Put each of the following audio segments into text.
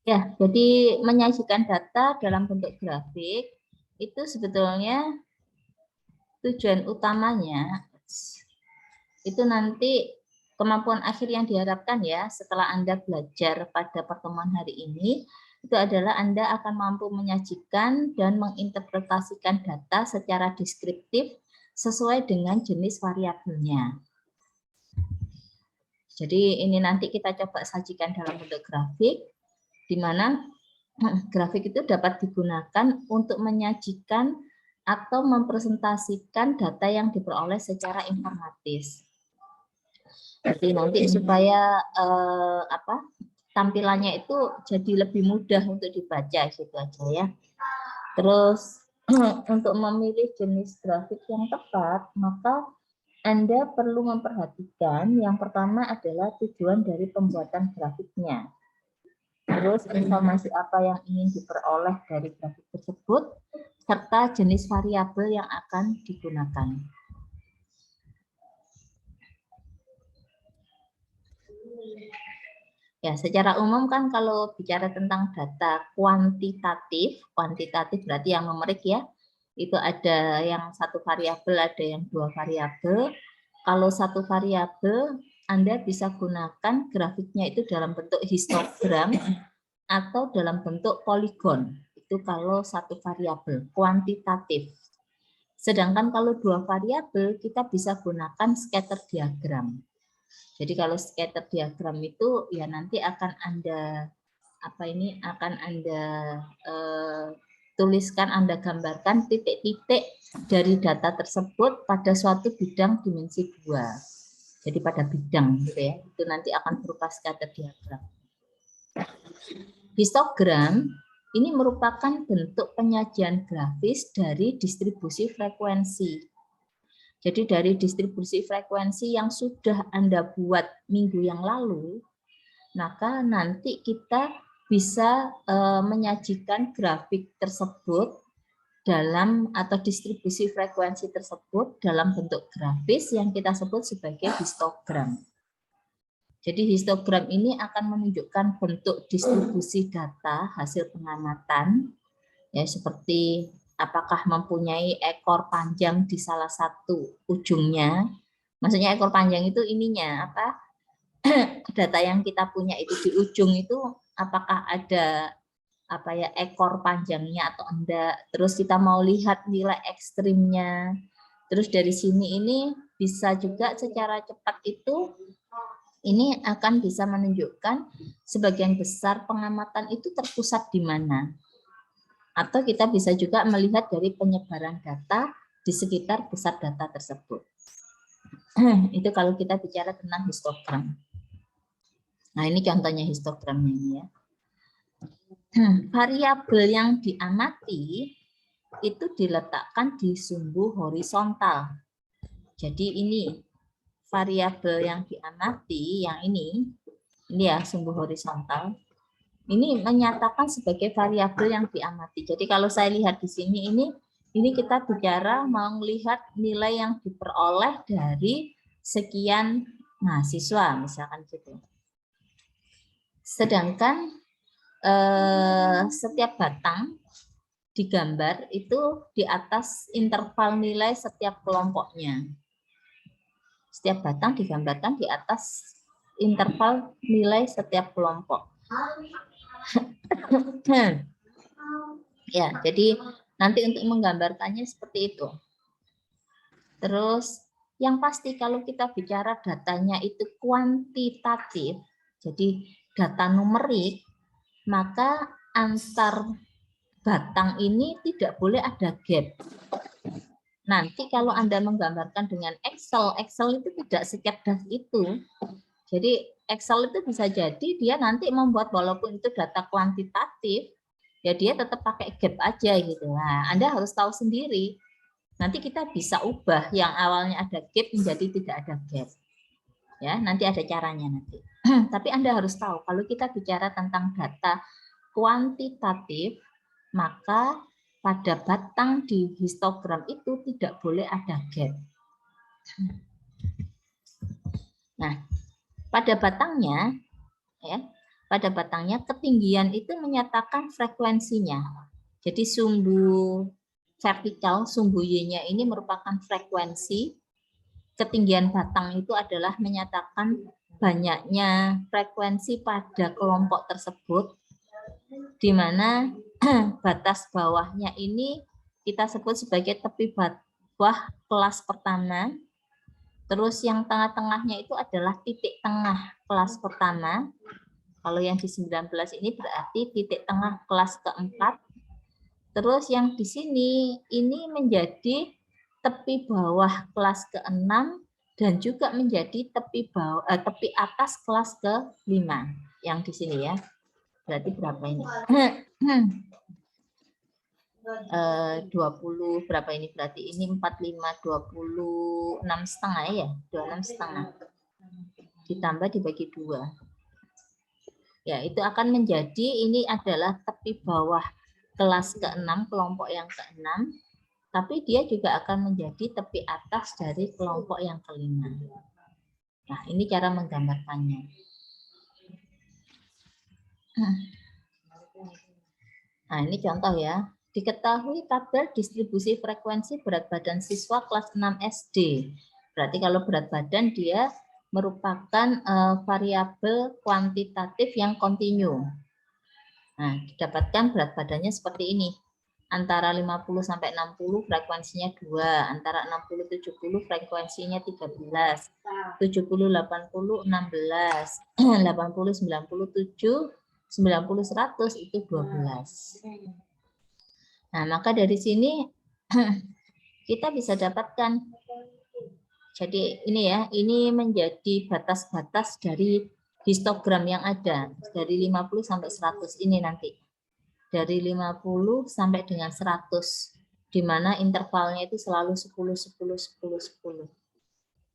Ya, jadi menyajikan data dalam bentuk grafik itu sebetulnya tujuan utamanya itu nanti kemampuan akhir yang diharapkan ya setelah Anda belajar pada pertemuan hari ini itu adalah Anda akan mampu menyajikan dan menginterpretasikan data secara deskriptif sesuai dengan jenis variabelnya. Jadi ini nanti kita coba sajikan dalam bentuk grafik, di mana grafik itu dapat digunakan untuk menyajikan atau mempresentasikan data yang diperoleh secara informatif. Jadi nanti supaya tampilannya itu jadi lebih mudah untuk dibaca gitu aja ya. Terus untuk memilih jenis grafik yang tepat, maka Anda perlu memperhatikan yang pertama adalah tujuan dari pembuatan grafiknya. Terus informasi apa yang ingin diperoleh dari grafik tersebut, serta jenis variabel yang akan digunakan. Ya, secara umum kan kalau bicara tentang data kuantitatif berarti yang numerik ya, itu ada yang satu variabel, ada yang dua variabel. Kalau satu variabel, Anda bisa gunakan grafiknya itu dalam bentuk histogram atau dalam bentuk poligon. Itu kalau satu variabel kuantitatif. Sedangkan kalau dua variabel kita bisa gunakan scatter diagram. Jadi kalau scatter diagram itu ya nanti akan Anda tuliskan, Anda gambarkan titik-titik dari data tersebut pada suatu bidang dimensi 2. Jadi pada bidang gitu ya. Itu nanti akan berupa scatter diagram. Histogram ini merupakan bentuk penyajian grafis dari distribusi frekuensi. Jadi dari distribusi frekuensi yang sudah Anda buat minggu yang lalu, maka nanti kita bisa menyajikan grafik tersebut dalam atau distribusi frekuensi tersebut dalam bentuk grafis yang kita sebut sebagai histogram. Jadi histogram ini akan menunjukkan bentuk distribusi data hasil pengamatan, ya seperti apakah mempunyai ekor panjang di salah satu ujungnya. Maksudnya ekor panjang itu ininya apa? Data yang kita punya itu di ujung itu apakah ada ekor panjangnya atau enggak. Terus kita mau lihat nilai ekstrimnya. Terus dari sini ini bisa juga secara cepat itu ini akan bisa menunjukkan sebagian besar pengamatan itu terpusat di mana. Atau kita bisa juga melihat dari penyebaran data di sekitar pusat data tersebut. Itu kalau kita bicara tentang histogram. Nah, ini contohnya histogramnya ini ya. Variabel yang diamati itu diletakkan di sumbu horizontal. Jadi ini variabel yang diamati, yang ini ya sumbu horizontal. Ini menyatakan sebagai variabel yang diamati. Jadi kalau saya lihat di sini ini kita bicara mau melihat nilai yang diperoleh dari sekian mahasiswa misalkan gitu. Sedangkan setiap batang digambar itu di atas interval nilai setiap kelompoknya. Setiap batang digambarkan di atas interval nilai setiap kelompok. Ya, jadi nanti untuk menggambarkannya seperti itu. Terus yang pasti kalau kita bicara datanya itu kuantitatif, jadi data numerik, maka antar batang ini tidak boleh ada gap. Nanti kalau Anda menggambarkan dengan Excel itu tidak secerdas itu. Jadi Excel itu bisa jadi dia nanti membuat walaupun itu data kuantitatif, ya dia tetap pakai gap aja gitu. Nah, Anda harus tahu sendiri. Nanti kita bisa ubah yang awalnya ada gap menjadi tidak ada gap. Ya, nanti ada caranya nanti. Tapi Anda harus tahu kalau kita bicara tentang data kuantitatif, maka pada batang di histogram itu tidak boleh ada gap. Nah, pada batangnya, ya, pada batangnya, ketinggian itu menyatakan frekuensinya. Jadi sumbu vertikal, sumbu Y-nya ini merupakan frekuensi. Ketinggian batang itu adalah menyatakan banyaknya frekuensi pada kelompok tersebut, di mana batas bawahnya ini kita sebut sebagai tepi bawah kelas pertama. Terus yang tengah-tengahnya itu adalah titik tengah kelas pertama. Kalau yang di 19 ini berarti titik tengah kelas keempat. Terus yang di sini ini menjadi tepi bawah kelas ke-6 dan juga menjadi tepi atas kelas ke-5 yang di sini ya. Berarti berapa ini? 20 berapa ini berarti ini 45 26 setengah ya, 26 setengah ditambah dibagi 2 ya, itu akan menjadi ini adalah tepi bawah kelas ke-6, kelompok yang ke-6, tapi dia juga akan menjadi tepi atas dari kelompok yang ke-5. Nah, ini cara menggambarkannya. Nah, ini contoh ya. Diketahui tabel distribusi frekuensi berat badan siswa kelas 6 SD. Berarti kalau berat badan dia merupakan variabel kuantitatif yang kontinu. Nah, didapatkan berat badannya seperti ini. Antara 50 sampai 60 frekuensinya 2, antara 60 70 frekuensinya 13, 70 80 16, 80 97, 90 100 itu 12. Nah, maka dari sini kita bisa dapatkan. Jadi ini ya, ini menjadi batas-batas dari histogram yang ada dari 50 sampai 100 ini nanti. Dari 50 sampai dengan 100 di mana intervalnya itu selalu 10 10 10 10.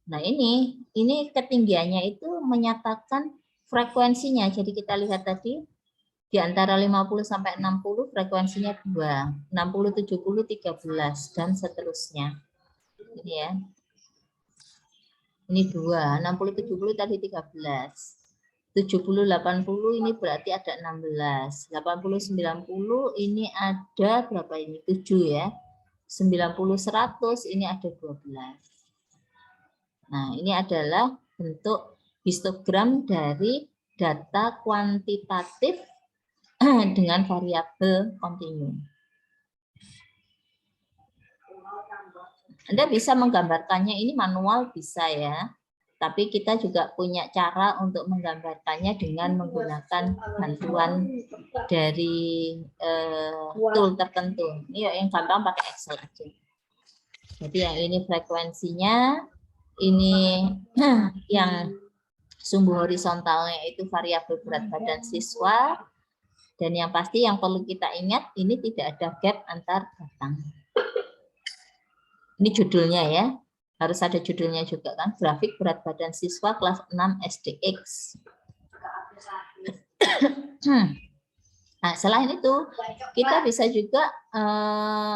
Nah, ini ketinggiannya itu menyatakan frekuensinya. Jadi kita lihat tadi di antara 50 sampai 60 frekuensinya 2, 60 70 13 dan seterusnya. Ini ya. Ini 2, 60 70 tadi 13. 70 80 ini berarti ada 16. 80 90 ini ada berapa ini? 7 ya. 90 100 ini ada 12. Nah, ini adalah bentuk histogram dari data kuantitatif dengan variabel kontinu. Anda bisa menggambarkannya ini manual bisa ya, tapi kita juga punya cara untuk menggambarkannya dengan menggunakan bantuan dari tool tertentu. Ini yang gampang pakai Excel aja. Jadi yang ini frekuensinya, ini yang sumbu horizontalnya itu variabel berat badan siswa, dan yang pasti yang perlu kita ingat ini tidak ada gap antar batang. Ini judulnya ya, harus ada judulnya juga kan, grafik berat badan siswa kelas 6 SDX. Nah, selain itu, kita bisa juga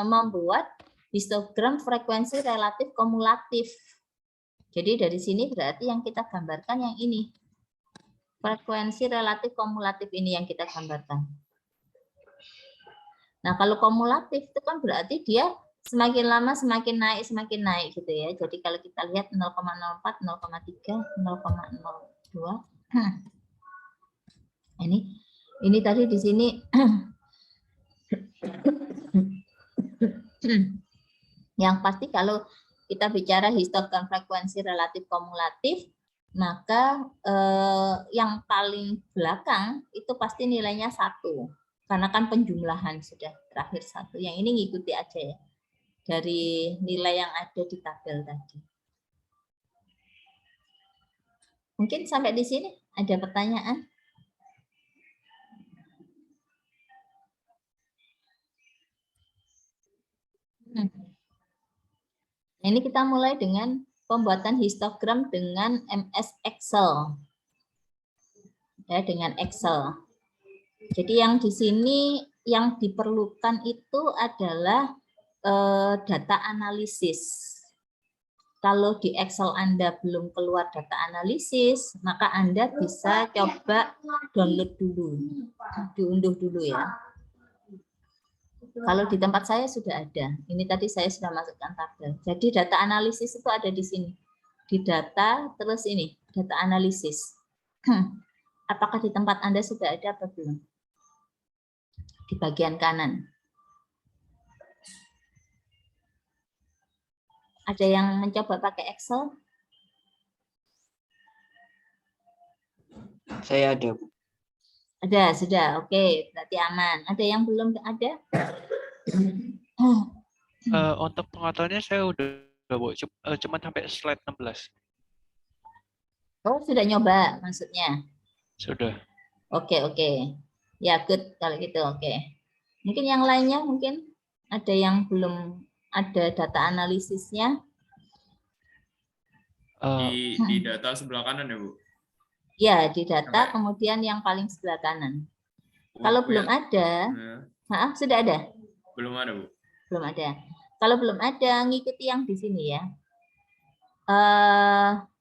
membuat histogram frekuensi relatif kumulatif. Jadi dari sini berarti yang kita gambarkan yang ini. Frekuensi relatif kumulatif ini yang kita gambarkan. Nah, kalau kumulatif itu kan berarti dia semakin lama semakin naik gitu ya. Jadi kalau kita lihat 0,04, 0,3, 0,02. Ini tadi di sini yang pasti kalau kita bicara histogram frekuensi relatif kumulatif, maka yang paling belakang itu pasti nilainya 1. Karena kan penjumlahan sudah terakhir 1. Yang ini ngikuti aja ya. Dari nilai yang ada di tabel tadi. Mungkin sampai di sini ada pertanyaan? Nah, ini kita mulai dengan pembuatan histogram dengan MS Excel. Ya, dengan Excel. Jadi yang di sini yang diperlukan itu adalah data analisis. Kalau di Excel Anda belum keluar data analisis, maka Anda bisa coba download dulu, diunduh dulu ya. Kalau di tempat saya sudah ada. Ini tadi saya sudah masukkan tabel. Jadi data analisis itu ada di sini. Di data, terus ini, data analisis. Apakah di tempat Anda sudah ada atau belum? Di bagian kanan. Ada yang mencoba pakai Excel? Saya ada, Bu. Ada, sudah. Oke, berarti aman. Ada yang belum ada? Untuk pengetahuannya saya udah Bu, cuma sampai slide 16. Oh, sudah nyoba maksudnya? Sudah. Oke, oke. Ya, good kalau gitu. Oke. Mungkin yang lainnya, mungkin ada yang belum ada data analisisnya. Di data sebelah kanan ya, Bu? Ya, di data, Oke. kemudian yang paling sebelah kanan. Kalau Bu, belum ya. ada, sudah ada? Belum ada, Bu. Belum ada. Kalau belum ada, ngikuti yang di sini ya.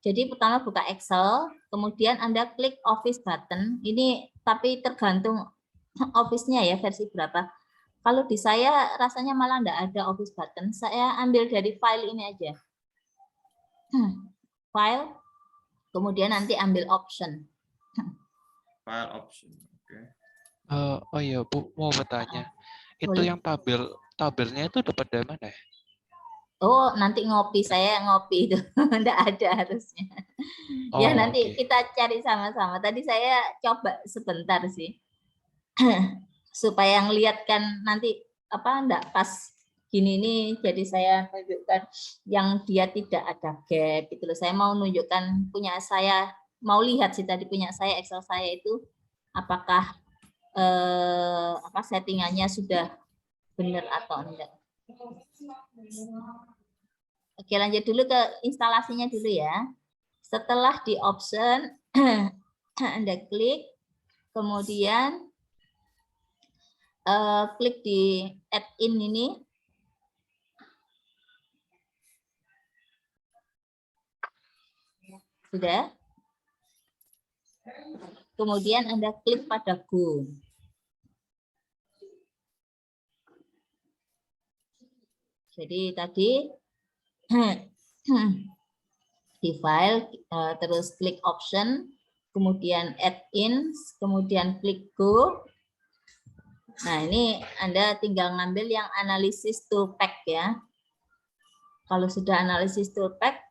Jadi pertama buka Excel, kemudian Anda klik Office button. Ini tapi tergantung Office-nya ya, versi berapa. Kalau di saya rasanya malah enggak ada Office button. Saya ambil dari file ini aja. File, kemudian nanti ambil option. File option. Oke. Oh iya Bu, mau bertanya. Itu Boleh. yang tabelnya itu dapat dari mana ya? Oh, nanti ngopi. Saya ngopi itu. Enggak ada harusnya. Ya, Oh, nanti oke. kita cari sama-sama. Tadi saya coba sebentar sih. Supaya ngelihat kan nanti apa enggak pas gini nih, jadi saya tunjukkan yang dia tidak ada gap gitu loh. Saya mau nunjukkan punya saya, mau lihat sih tadi punya saya Excel saya itu apakah apa settingannya sudah benar atau enggak. Oke, lanjut dulu ke instalasinya dulu ya. Setelah di option Anda klik, kemudian klik di add-in ini. Sudah? Kemudian Anda klik pada Go. Jadi tadi di file, terus klik option, kemudian add-in, kemudian klik Go. Nah, ini Anda tinggal ngambil yang analisis toolpack ya. Kalau sudah analisis toolpack,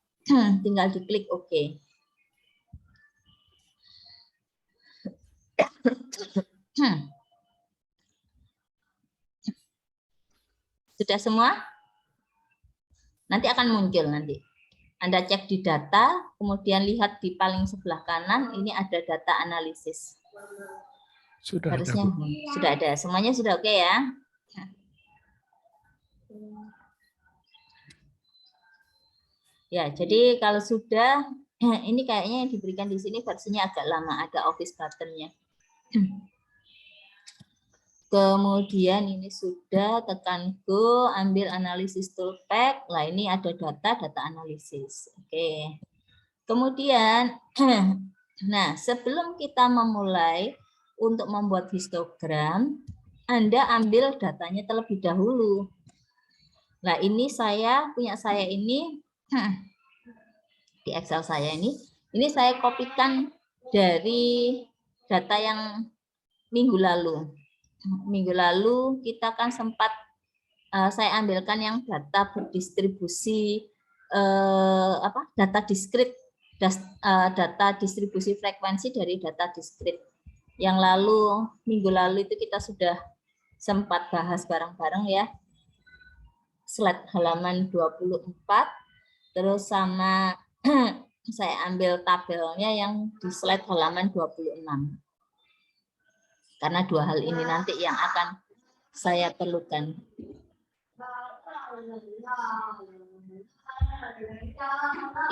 tinggal diklik OK. Sudah semua? Nanti akan muncul nanti. Anda cek di data, kemudian lihat di paling sebelah kanan, ini ada data analisis. Sudah Harusnya ada, Bu. sudah ada. Semuanya sudah oke ya? Ya, jadi kalau sudah, ini kayaknya yang diberikan di sini versinya agak lama, ada Office button-nya. Kemudian ini sudah, tekan Go, ambil analisis toolpack. Lah ini ada data analisis. Oke. Kemudian, nah sebelum kita memulai untuk membuat histogram, Anda ambil datanya terlebih dahulu. Nah ini punya saya ini, di Excel saya ini saya kopikan dari data yang minggu lalu. Minggu lalu kita kan sempat saya ambilkan yang data berdistribusi data diskrit, data distribusi frekuensi dari data diskrit. Yang minggu lalu itu kita sudah sempat bahas bareng-bareng ya. Slide halaman 24, terus sama saya ambil tabelnya yang di slide halaman 26. Karena dua hal ini nanti yang akan saya perlukan.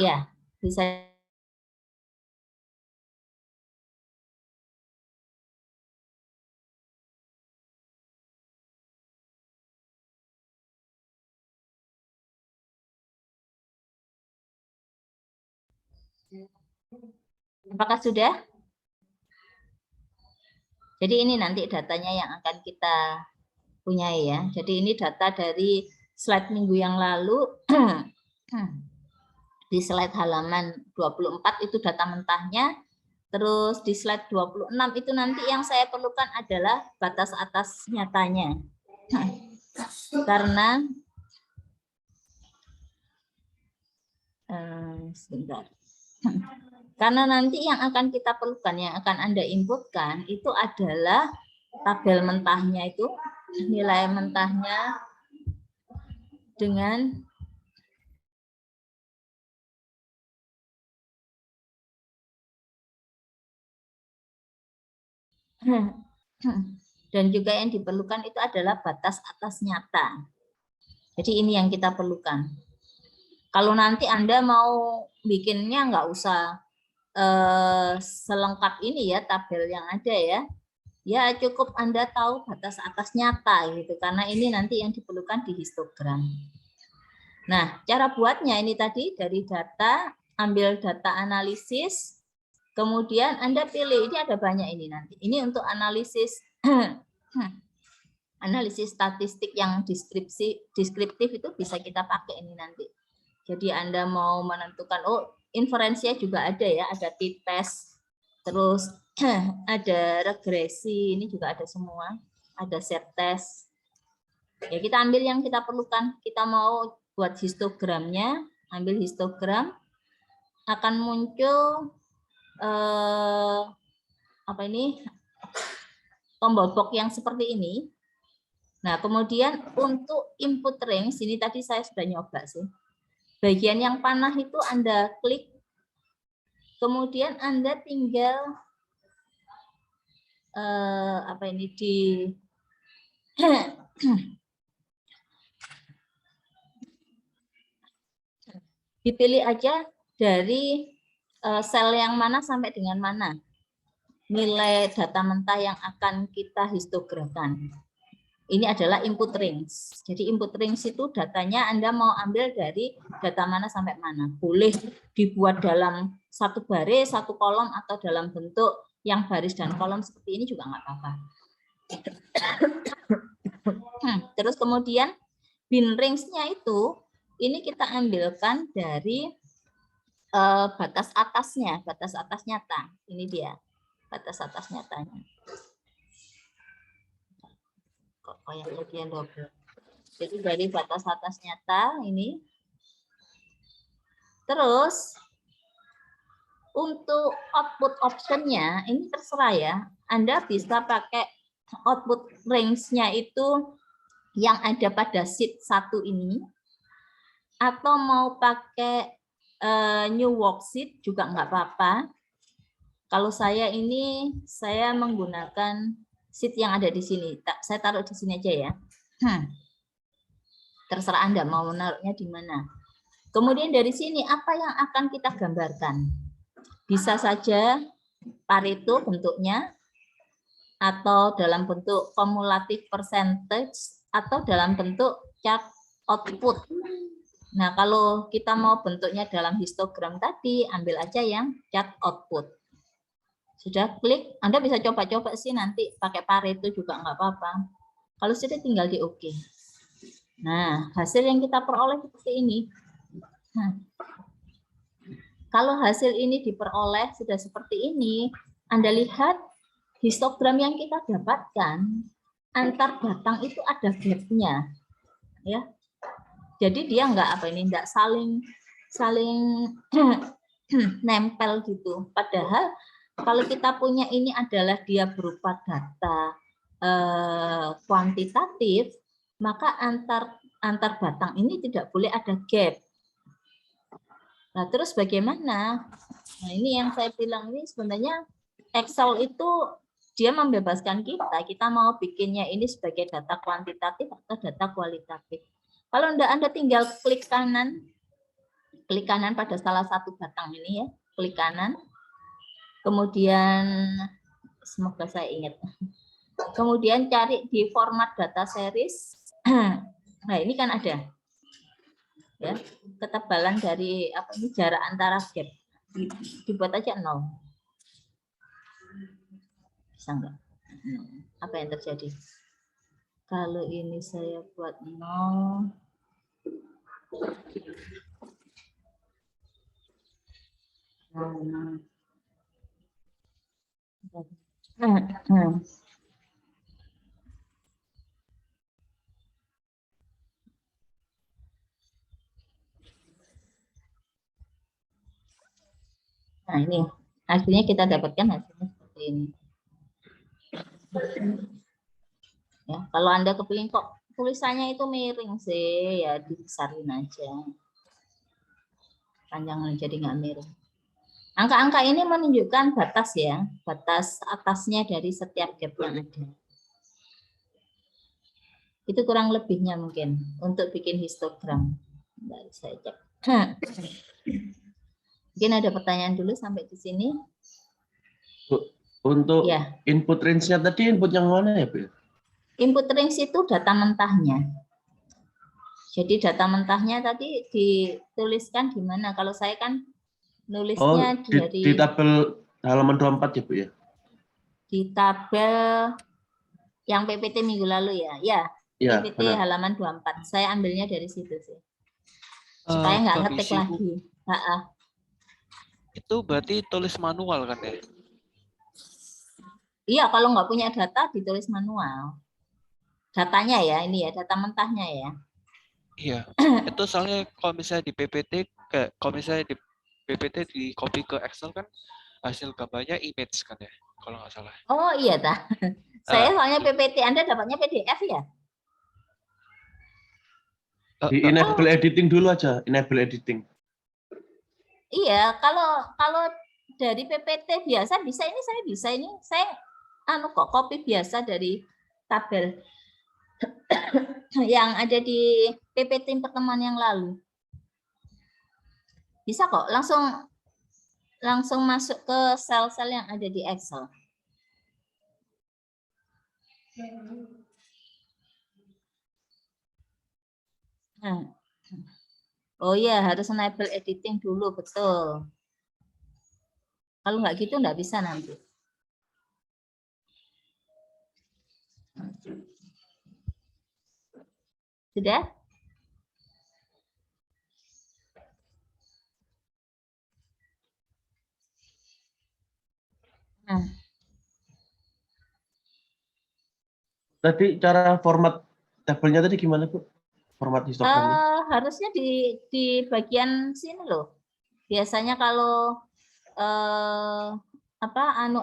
Ya, bisa Apakah sudah? Jadi ini nanti datanya yang akan kita punya ya. Jadi ini data dari slide minggu yang lalu. Di slide halaman 24 itu data mentahnya. Terus di slide 26 itu nanti yang saya perlukan adalah batas atas nyatanya. Karena sebentar. Karena nanti yang akan kita perlukan, yang akan Anda inputkan itu adalah tabel mentahnya itu, nilai mentahnya dengan dan juga yang diperlukan itu adalah batas atas nyata. Jadi ini yang kita perlukan. Kalau nanti Anda mau bikinnya nggak usah selengkap ini ya tabel yang ada ya. Ya cukup Anda tahu batas atas nyata gitu karena ini nanti yang diperlukan di histogram. Nah, cara buatnya ini tadi dari data, ambil data analisis, kemudian Anda pilih, ini ada banyak ini nanti. Ini untuk analisis analisis statistik yang deskriptif itu bisa kita pakai ini nanti. Jadi Anda mau menentukan, oh inferensinya juga ada ya, ada t-test, terus ada regresi, ini juga ada semua, ada set test. Ya kita ambil yang kita perlukan, kita mau buat histogramnya, ambil histogram, akan muncul apa ini tombol box yang seperti ini. Nah kemudian untuk input range, ini tadi saya sudah nyoba sih. Bagian yang panah itu Anda klik, kemudian Anda tinggal apa ini dipilih aja dari sel yang mana sampai dengan mana nilai data mentah yang akan kita histogramkan. Ini adalah input range. Jadi input range itu datanya Anda mau ambil dari data mana sampai mana. Boleh dibuat dalam satu baris, satu kolom, atau dalam bentuk yang baris dan kolom seperti ini juga nggak apa-apa. Terus kemudian bin range-nya itu, ini kita ambilkan dari batas atasnya, batas atas nyata. Ini dia, batas atas nyatanya. Kayaknya dia double. Jadi dari batas atas nyata ini. Terus untuk output optionnya ini terserah ya. Anda bisa pakai output range-nya itu yang ada pada sheet 1 ini, atau mau pakai new worksheet juga nggak apa-apa. Kalau saya ini saya menggunakan sheet yang ada di sini. Saya taruh di sini aja ya. Terserah Anda mau menaruhnya di mana. Kemudian dari sini apa yang akan kita gambarkan? Bisa saja Pareto bentuknya, atau dalam bentuk cumulative percentage, atau dalam bentuk chart output. Nah, kalau kita mau bentuknya dalam histogram tadi, ambil aja yang chart output. Sudah klik, Anda bisa coba-coba sih nanti pakai Pareto juga nggak apa-apa. Kalau sudah tinggal di OK. Nah, hasil yang kita peroleh seperti ini. Nah, kalau hasil ini diperoleh sudah seperti ini, Anda lihat histogram yang kita dapatkan antar batang itu ada gap-nya, ya. Jadi dia nggak apa ini, nggak saling nempel gitu. Padahal kalau kita punya ini adalah dia berupa data kuantitatif, maka antar batang ini tidak boleh ada gap. Nah, terus bagaimana? Nah, ini yang saya bilang ini sebenarnya Excel itu dia membebaskan kita mau bikinnya ini sebagai data kuantitatif atau data kualitatif. Kalau Anda tinggal klik kanan pada salah satu batang ini ya, klik kanan. Kemudian semoga saya ingat. Kemudian cari di format data series. Nah, ini kan ada ya ketebalan dari apa ini jarak antara gap. Dibuat aja 0. Bisa enggak? Apa yang terjadi? Kalau ini saya buat 0. Nah, ini akhirnya kita dapatkan hasilnya seperti ini. Ya, kalau Anda kepingin kok tulisannya itu miring sih, ya dibesarin aja. Panjang jadi nggak miring. Angka-angka ini menunjukkan batas ya, batas atasnya dari setiap gap yang ada. Itu kurang lebihnya mungkin untuk bikin histogram. Bentar, saya cek. Mungkin ada pertanyaan dulu sampai di sini. Untuk Ya. input range-nya tadi input yang mana ya, Bu? Input range itu data mentahnya. Jadi data mentahnya tadi dituliskan di mana? Kalau saya kan nulisnya di tabel halaman 24 ya, Bu ya? Di tabel yang PPT minggu lalu ya. Ya, Ya, PPT benar. halaman 24. Saya ambilnya dari situ sih. Supaya nggak ngetik Permisi, Bu. lagi. Itu berarti tulis manual kan ya? Iya, kalau nggak punya data ditulis manual. Datanya ya, ini ya, data mentahnya ya. Iya. Itu soalnya kalau misalnya di PPT, kalau misalnya di PPT di copy ke Excel kan hasil gambarnya image kan ya, kalau nggak salah. Oh iya, dah. Saya soalnya PPT, Anda dapatnya PDF ya? Di enable editing dulu aja, enable editing. Iya, kalau dari PPT biasa bisa, ini saya bisa, ini saya kok copy biasa dari tabel yang ada di PPT pertemuan yang lalu. Bisa kok, langsung masuk ke sel-sel yang ada di Excel. Nah. Oh iya, harus enable editing dulu, betul. Kalau nggak gitu nggak bisa nanti. Sudah? Nah. Tadi cara format tabelnya tadi gimana, Bu? Format histogramnya? Harusnya di bagian sini loh. Biasanya kalau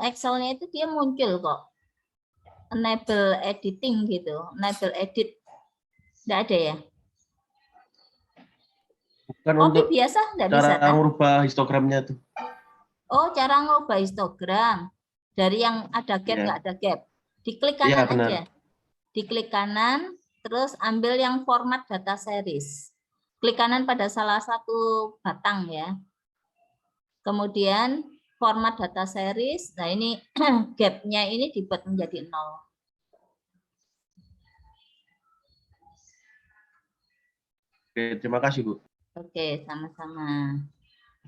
Excel-nya itu dia muncul kok. Enable editing gitu, enable edit. Nggak ada ya? Bukan Copy untuk biasa nggak bisa cara kan? merubah histogramnya tuh. Oh, cara ngubah histogram. Dari yang ada gap, nggak ada gap. Diklik kanan aja. Diklik kanan, terus ambil yang format data series. Klik kanan pada salah satu batang ya. Kemudian format data series. Nah ini gap-nya ini dibuat menjadi 0. Oke, terima kasih, Bu. Oke, sama-sama.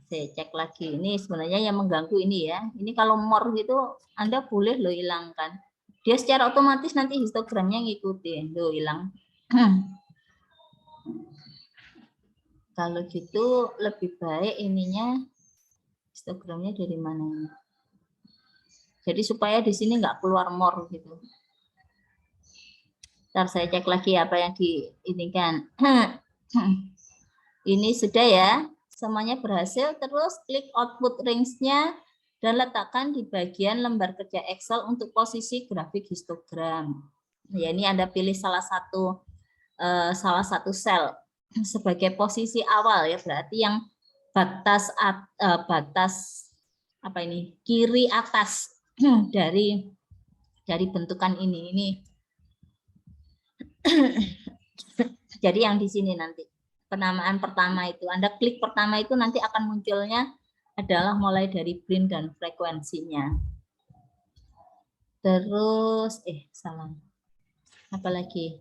Saya cek lagi. Ini sebenarnya yang mengganggu ini ya. Ini kalau more gitu, Anda boleh lo hilangkan. Dia secara otomatis nanti histogramnya ngikutin. Lo hilang. Kalau gitu lebih baik ininya histogramnya dari mana? Jadi supaya di sini nggak keluar more gitu. Ntar saya cek lagi apa yang diinginkan. Ini sudah ya, semuanya berhasil. Terus klik output range-nya dan letakkan di bagian lembar kerja Excel untuk posisi grafik histogram. Ya, ini Anda pilih salah satu sel sebagai posisi awal ya, berarti yang batas apa ini kiri atas dari bentukan ini. Jadi yang di sini nanti penamaan pertama itu, Anda klik pertama itu nanti akan munculnya adalah mulai dari blend dan frekuensinya. Terus salah. Apalagi?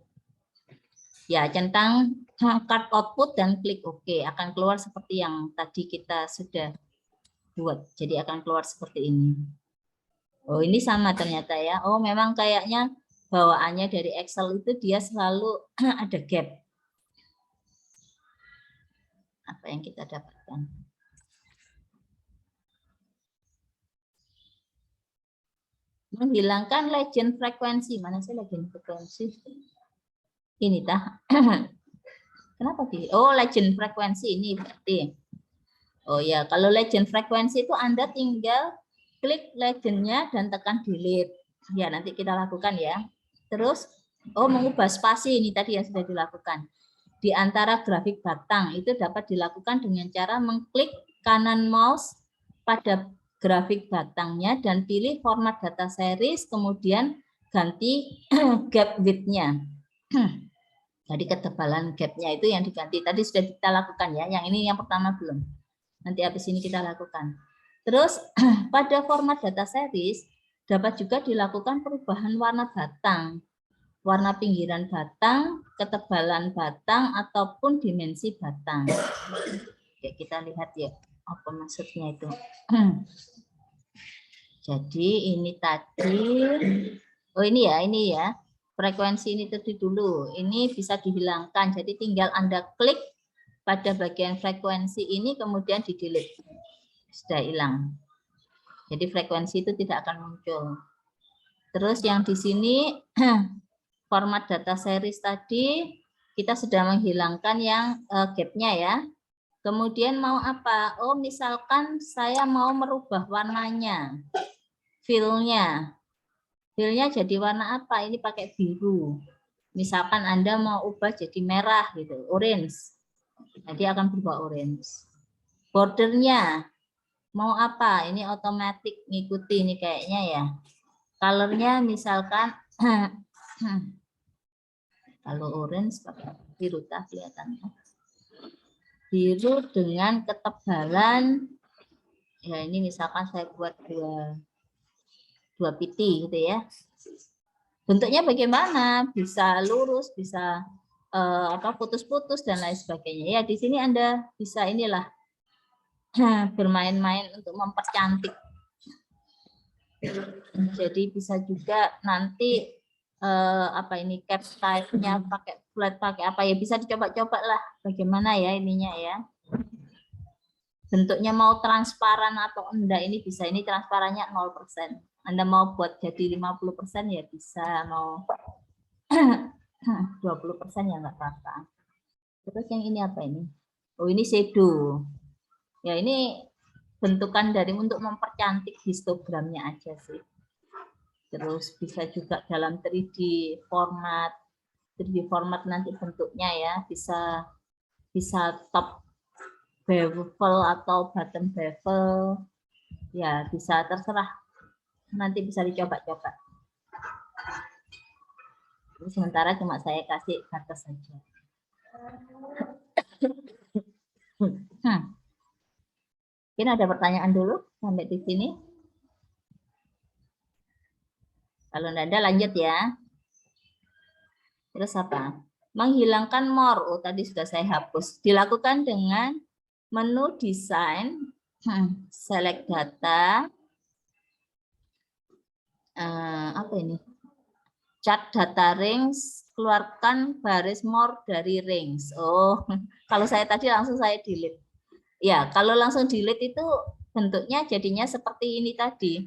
Ya, centang card output dan klik OK, akan keluar seperti yang tadi kita sudah buat. Jadi akan keluar seperti ini. Oh, ini sama ternyata ya. Oh, memang kayaknya bawaannya dari Excel itu dia selalu ada gap. Apa yang kita dapatkan? Menghilangkan legend frekuensi. Mana sih legend frekuensi? Ini tah. Kenapa sih? Oh, legend frekuensi ini berarti. Oh ya, kalau legend frekuensi itu Anda tinggal klik legendnya dan tekan delete. Ya, nanti kita lakukan ya. Terus, mengubah spasi ini tadi yang sudah dilakukan. Di antara grafik batang itu dapat dilakukan dengan cara mengklik kanan mouse pada grafik batangnya dan pilih format data series, kemudian ganti gap width-nya. Jadi ketebalan gap-nya itu yang diganti. Tadi sudah kita lakukan ya, yang ini yang pertama belum. Nanti habis ini kita lakukan. Terus pada format data series dapat juga dilakukan perubahan warna batang, warna pinggiran batang, ketebalan batang, ataupun dimensi batang. Oke, kita lihat ya, apa maksudnya itu. Jadi ini tadi, ini ya, frekuensi ini tadi dulu, ini bisa dihilangkan. Jadi tinggal Anda klik pada bagian frekuensi ini, kemudian di delete. Sudah hilang. Jadi frekuensi itu tidak akan muncul. Terus yang di sini, format data series tadi, kita sudah menghilangkan yang gap-nya ya. Kemudian mau apa? Oh, misalkan saya mau merubah warnanya, fill-nya. Fill-nya jadi warna apa? Ini pakai biru. Misalkan Anda mau ubah jadi merah gitu, orange. Jadi akan berubah orange. Bordernya mau apa? Ini otomatis ngikuti ini kayaknya ya. Colornya misalkan kalau orange pakai biru tak kelihatan. Biru dengan ketebalan ya ini misalkan saya buat dua piti gitu ya. Bentuknya bagaimana? Bisa lurus, bisa putus-putus dan lain sebagainya. Ya di sini Anda bisa inilah bermain-main untuk mempercantik. Jadi bisa juga nanti cap type-nya pakai flat, pakai apa ya, bisa dicoba-coba lah bagaimana ya ininya ya. Bentuknya mau transparan atau enggak ini bisa, ini transparannya 0%. Anda mau buat jadi 50% ya bisa, mau 20% ya enggak apa-apa. Terus yang ini apa ini? Oh, ini shadow. Ya ini bentukan dari untuk mempercantik histogramnya aja sih. Terus bisa juga dalam 3D format nanti bentuknya ya, bisa top bevel atau bottom bevel. Ya, bisa terserah. Nanti bisa dicoba-coba. Sementara cuma saya kasih batas saja. Mungkin ada pertanyaan dulu sampai di sini. Kalau tidak ada lanjut ya. Terus apa? Menghilangkan more. Oh, tadi sudah saya hapus. Dilakukan dengan menu desain, select data. Apa ini? Chart data range, keluarkan baris more dari range. Oh, kalau saya tadi langsung saya delete. Ya, kalau langsung delete itu bentuknya jadinya seperti ini tadi.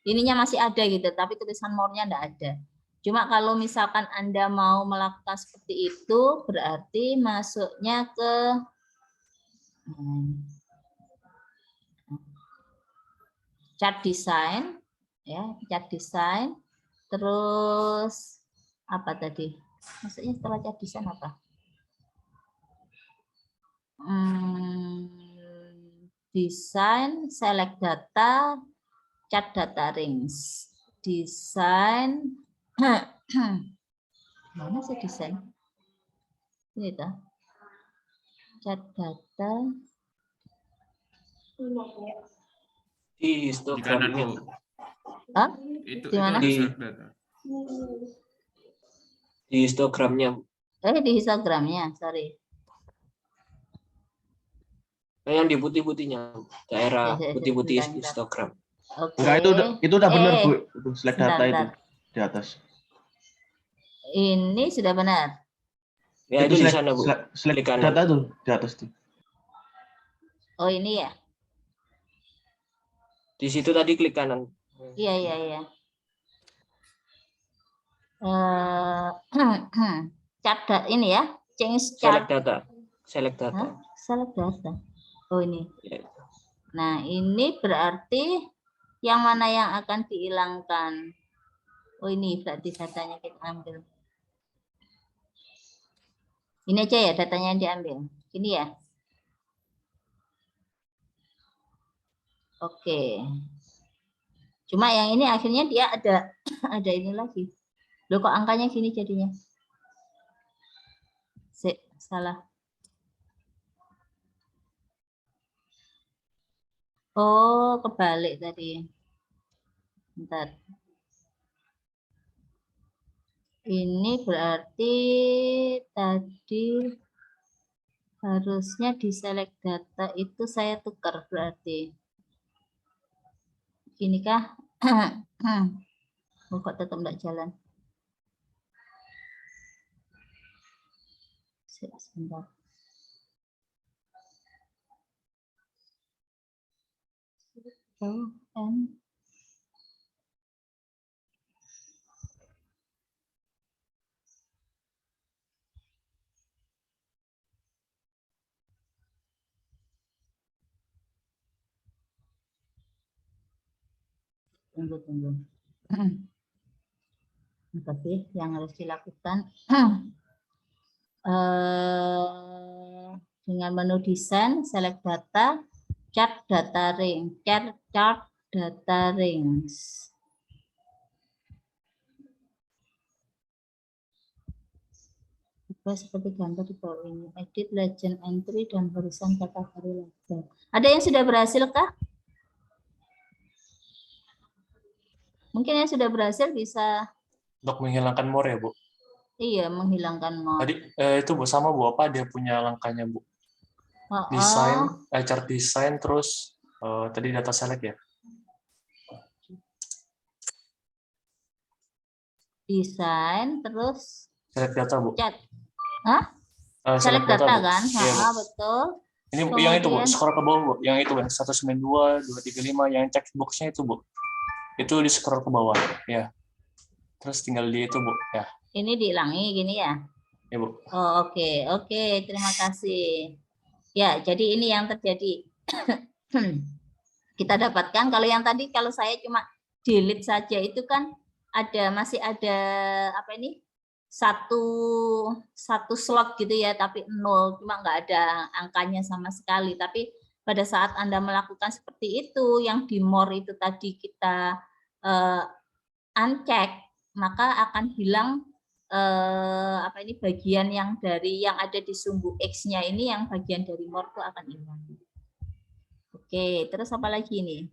Ininya masih ada gitu, tapi tulisan more-nya enggak ada. Cuma kalau misalkan Anda mau melakukan seperti itu, berarti masuknya ke chart design, ya, chart design. Terus apa tadi? Maksudnya setelah chart design apa? Desain, select data, chart data range, desain. Mana sih desain? Ini tuh. Chart data. Di histogramnya. Itu Gimana? ada chart data. Di histogramnya. Di histogramnya, sorry. Yang di putih-putihnya, daerah putih-putih histogram. Oke. Enggak, itu udah benar, Bu. Itu slide Sebentar, data itu bentar. di atas. Ini sudah benar. Ya, Itu itu di slide, sana, Bu. slide Klik kanan. data tuh di atas tuh. Oh, ini ya? Di situ tadi klik kanan. Iya, iya, iya. Chart ini ya, change chart. Select data. Select data. Hah? Select data. Oh, ini. Ya. Nah, ini berarti yang mana yang akan dihilangkan? Oh, ini berarti datanya kita ambil. Ini aja ya datanya yang diambil. Ini ya. Oke. Cuma yang ini akhirnya dia ada ada ini lagi. Loh, kok angkanya gini jadinya? Salah. Oh, kebalik tadi. Bentar. Ini berarti tadi harusnya di select data itu saya tukar berarti. Gini kah? Oh, kok tetap enggak jalan? Sebentar. Oh, and tunggu. Apa sih yang harus dilakukan? Dengan menu desain, select data, chart data ring, chart data rings. Seperti gambar di bawah ini, edit legend entry dan barisan kategori label. Ada yang sudah berhasil kah? Mungkin yang sudah berhasil bisa. Untuk menghilangkan more ya, Bu? Iya, menghilangkan more. Tadi itu Bu sama Bu apa dia punya langkahnya, Bu? Chart design terus tadi data select ya? Desain terus Select data, Bu. chat. Hah? Select data Bu. kan? Iya, Bu. Betul. Ini Kemudian, yang itu, Bu. Scroll ke bawah, Bu. Yang itu, yang 192, 235, yang checkbox-nya itu, Bu. Itu di scroll ke bawah, ya. Terus tinggal di itu, Bu. Ya. Ini dihilangi gini ya? Ya, Bu. Oh, oke. Terima kasih. Ya, jadi ini yang terjadi. Kita dapatkan kalau yang tadi kalau saya cuma delete saja itu kan masih ada apa ini? Satu slot gitu ya, tapi 0, cuma nggak ada angkanya sama sekali. Tapi pada saat Anda melakukan seperti itu, yang di more itu tadi kita uncheck, maka akan hilang bagian yang ada di sumbu X-nya ini, yang bagian dari more itu akan hilang. Oke, terus apa lagi ini?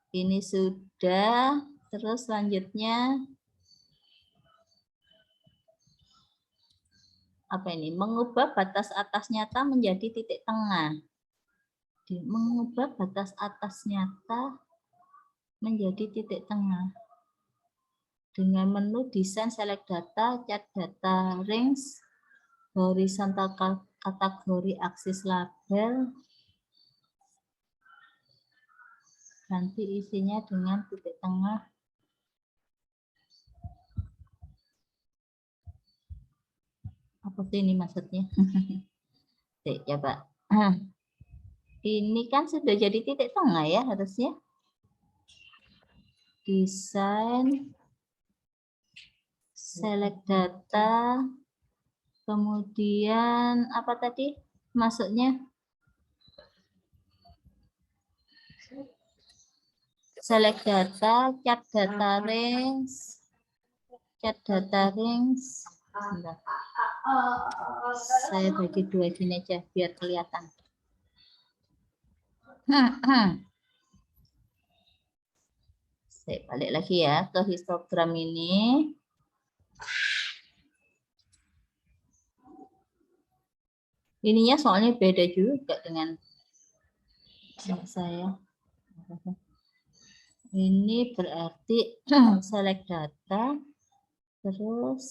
Ini sudah, terus selanjutnya apa ini? Mengubah batas atas nyata menjadi titik tengah. Mengubah batas atas nyata menjadi titik tengah. Dengan menu desain, select data, chart data rings, horizontal kategori aksis label, ganti isinya dengan titik tengah. Apa sih ini maksudnya? Coba. Ini kan sudah jadi titik tengah ya harusnya. Desain, select data, kemudian apa tadi masuknya? Select data, chart data rings, Bentar. Saya bagi dua gini aja biar kelihatan. Saya balik lagi ya ke histogram ini. Ininya soalnya beda juga dengan saya. Ini berarti select data, terus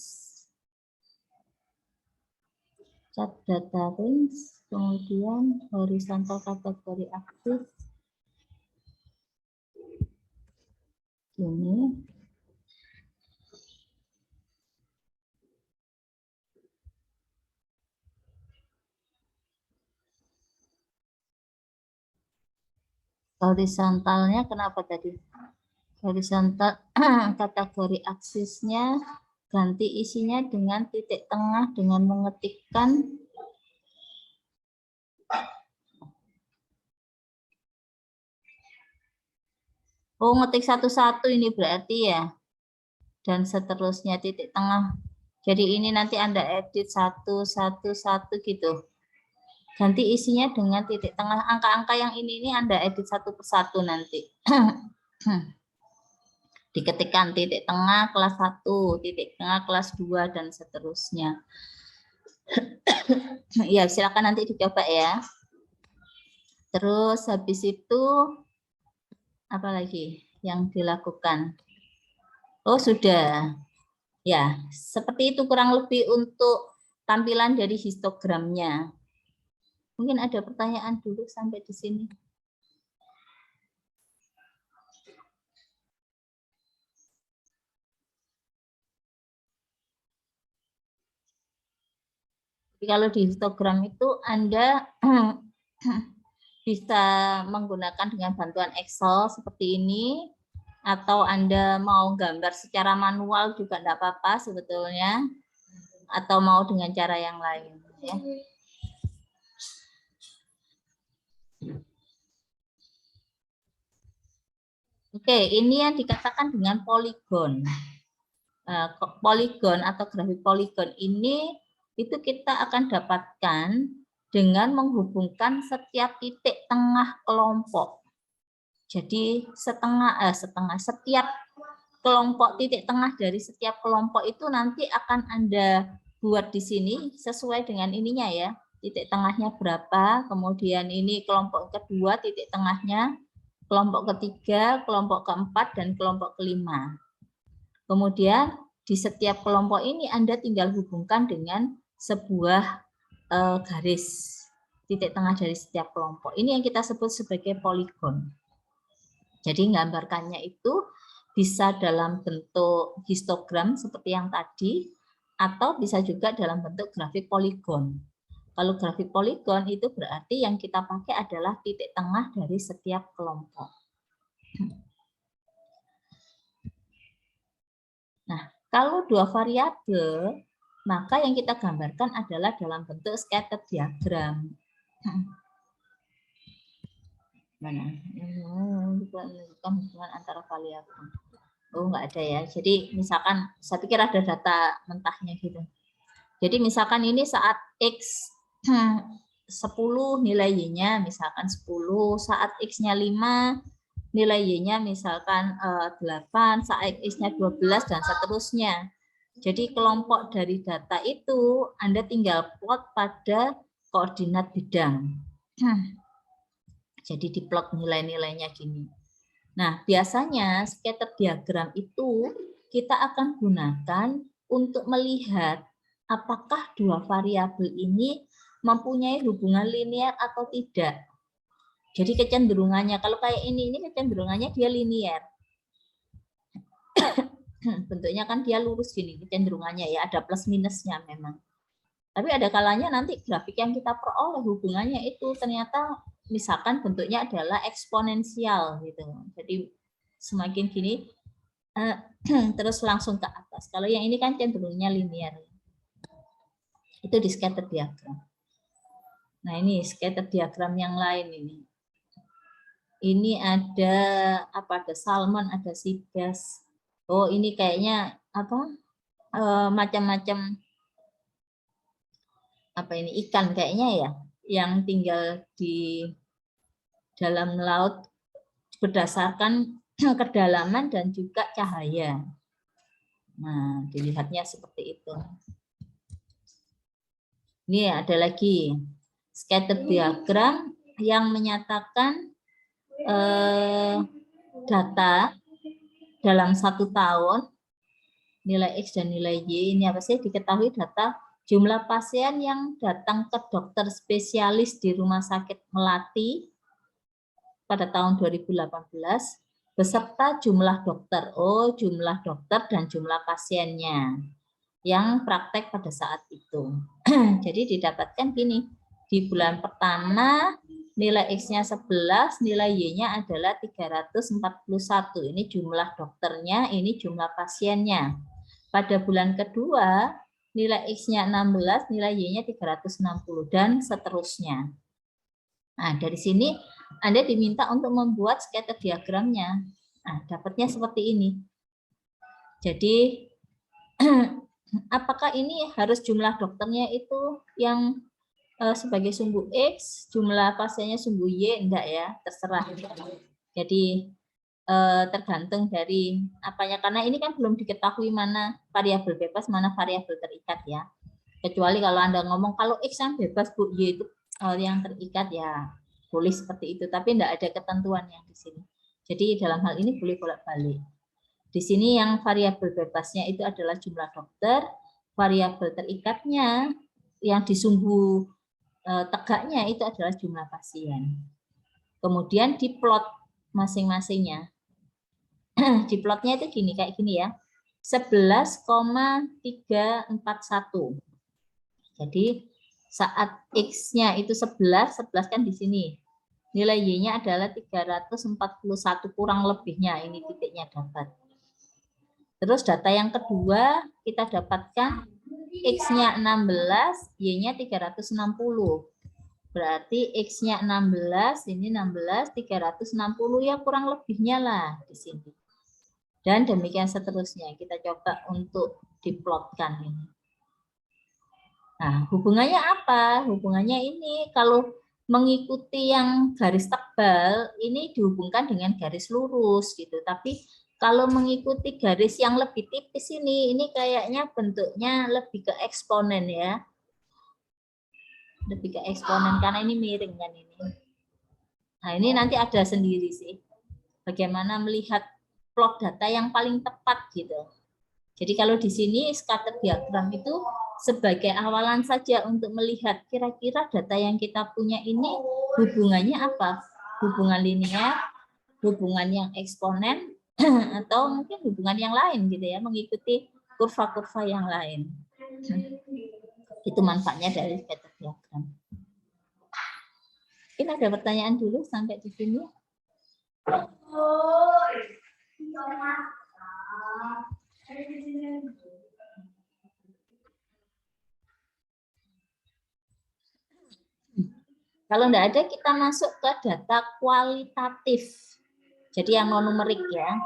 cat data range, kemudian horizontal kategori aktif. Ini. Horizontalnya kenapa tadi? Horizontal kategori aksesnya ganti isinya dengan titik tengah dengan mengetikkan ngetik satu-satu ini berarti ya, dan seterusnya titik tengah. Jadi ini nanti Anda edit satu gitu. Ganti isinya dengan titik tengah. Angka-angka yang ini Anda edit satu persatu nanti. Diketikkan titik tengah kelas 1, titik tengah kelas 2, dan seterusnya. Ya, silakan nanti dicoba ya. Terus habis itu apa lagi yang dilakukan? Oh, sudah. Ya, seperti itu kurang lebih untuk tampilan dari histogramnya. Mungkin ada pertanyaan dulu sampai di sini. Jadi kalau di histogram itu Anda bisa menggunakan dengan bantuan Excel seperti ini, atau Anda mau gambar secara manual juga tidak apa-apa sebetulnya, atau mau dengan cara yang lain. Ya. Oke, ini yang dikatakan dengan poligon. Poligon atau grafik poligon ini itu kita akan dapatkan dengan menghubungkan setiap titik tengah kelompok. Jadi setiap kelompok titik tengah dari setiap kelompok itu nanti akan Anda buat di sini sesuai dengan ininya ya. Titik tengahnya berapa, kemudian ini kelompok kedua titik tengahnya, kelompok ketiga, kelompok keempat, dan kelompok kelima. Kemudian di setiap kelompok ini Anda tinggal hubungkan dengan sebuah garis titik tengah dari setiap kelompok. Ini yang kita sebut sebagai poligon. Jadi gambarkannya itu bisa dalam bentuk histogram seperti yang tadi, atau bisa juga dalam bentuk grafik poligon. Kalau grafik poligon itu berarti yang kita pakai adalah titik tengah dari setiap kelompok. Nah, kalau dua variabel, maka yang kita gambarkan adalah dalam bentuk scatter diagram. Mana? Menunjukkan hubungan antara variabel. Oh, enggak ada ya. Jadi misalkan, saya pikir ada data mentahnya gitu. Jadi misalkan ini saat X 10 nilai Y-nya misalkan 10, saat X-nya 5, nilai Y-nya misalkan 8, saat X-nya 12, dan seterusnya. Jadi kelompok dari data itu Anda tinggal plot pada koordinat bidang. Jadi diplot nilai-nilainya gini. Nah, biasanya scatter diagram itu kita akan gunakan untuk melihat apakah dua variabel ini mempunyai hubungan linear atau tidak. Jadi kecenderungannya, kalau kayak ini kecenderungannya dia linear. Bentuknya kan dia lurus gini, kecenderungannya ya, ada plus minusnya memang. Tapi ada kalanya nanti grafik yang kita peroleh hubungannya itu ternyata misalkan bentuknya adalah eksponensial gitu. Jadi semakin gini terus langsung ke atas. Kalau yang ini kan cenderungnya linear. Itu di scatter diagram. Nah, ini scatter diagram yang lain ini. Ini ada apa? Ada salmon, ada seabass. Oh, ini kayaknya apa? Macam-macam apa ini ikan kayaknya ya, yang tinggal di dalam laut berdasarkan kedalaman dan juga cahaya. Nah, dilihatnya seperti itu. Ini ada lagi scatter diagram yang menyatakan data dalam 1 tahun, nilai X dan nilai Y ini apa sih? Diketahui data jumlah pasien yang datang ke dokter spesialis di Rumah Sakit Melati pada tahun 2018 beserta jumlah dokter. Oh, jumlah dokter dan jumlah pasiennya yang praktek pada saat itu. Jadi didapatkan gini, di bulan pertama nilai X-nya 11, nilai Y-nya adalah 341. Ini jumlah dokternya, ini jumlah pasiennya. Pada bulan kedua, nilai X-nya 16, nilai Y-nya 360, dan seterusnya. Nah, dari sini Anda diminta untuk membuat scatter diagramnya. Nah, dapatnya seperti ini. Jadi, apakah ini harus jumlah dokternya itu yang sebagai sumbu X, jumlah pasiennya sumbu Y? Enggak ya, terserah. Jadi, tergantung dari apanya, karena ini kan belum diketahui mana variabel bebas, mana variabel terikat ya. Kecuali kalau Anda ngomong kalau X yang bebas, Bu, Y itu yang terikat, ya boleh seperti itu, tapi enggak ada ketentuan yang di sini. Jadi dalam hal ini boleh bolak-balik. Di sini yang variabel bebasnya itu adalah jumlah dokter, variabel terikatnya yang di sumbu tegaknya itu adalah jumlah pasien. Kemudian diplot masing-masingnya. Diplotnya itu gini, kayak gini ya. 11,341. Jadi saat X-nya itu 11 kan di sini. Nilai Y-nya adalah 341 kurang lebihnya, ini titiknya dapat. Terus data yang kedua kita dapatkan X-nya 16, Y-nya 360. Berarti X-nya 16, ini 16, 360 ya kurang lebihnya lah di sini. Dan demikian seterusnya. Kita coba untuk diplotkan ini. Nah, hubungannya apa? Hubungannya ini kalau mengikuti yang garis tebal, ini dihubungkan dengan garis lurus gitu. Tapi kalau mengikuti garis yang lebih tipis ini kayaknya bentuknya lebih ke eksponen ya. Lebih ke eksponen karena ini miring kan ini. Nah, ini nanti ada sendiri sih. Bagaimana melihat plot data yang paling tepat gitu. Jadi kalau di sini scatter diagram itu sebagai awalan saja untuk melihat kira-kira data yang kita punya ini hubungannya apa? Hubungan linear, hubungan yang eksponen, atau mungkin hubungan yang lain gitu ya, mengikuti kurva-kurva yang lain. Itu manfaatnya dari scatter diagram. Mungkin ada pertanyaan dulu sampai di sini. Kalau enggak ada, kita masuk ke data kualitatif. Jadi yang non numerik ya.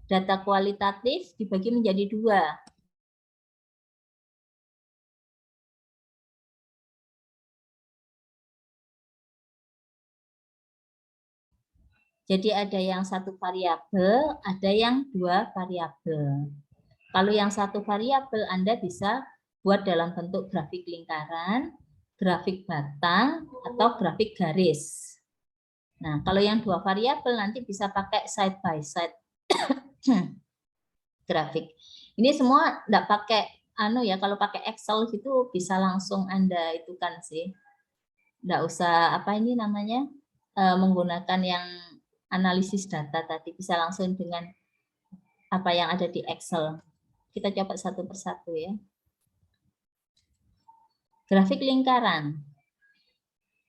Data kualitatif dibagi menjadi 2. Jadi ada yang 1 variabel, ada yang 2 variabel. Kalau yang 1 variabel Anda bisa buat dalam bentuk grafik lingkaran, grafik batang, atau grafik garis. Nah, kalau yang 2 variabel nanti bisa pakai side by side grafik. Ini semua enggak pakai kalau pakai Excel gitu bisa langsung Anda itu kan sih. Enggak usah menggunakan yang analisis data tadi, bisa langsung dengan apa yang ada di Excel. Kita coba satu persatu ya. Grafik lingkaran.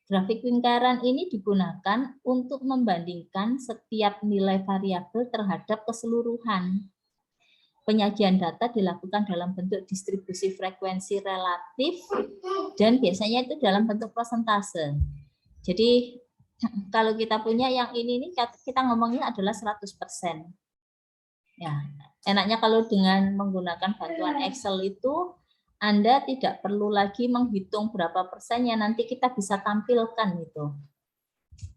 Grafik lingkaran ini digunakan untuk membandingkan setiap nilai variabel terhadap keseluruhan. Penyajian data dilakukan dalam bentuk distribusi frekuensi relatif dan biasanya itu dalam bentuk persentase. Jadi kalau kita punya yang ini kita ngomongnya adalah 100%. Ya, enaknya kalau dengan menggunakan bantuan Excel itu Anda tidak perlu lagi menghitung berapa persennya, nanti kita bisa tampilkan gitu.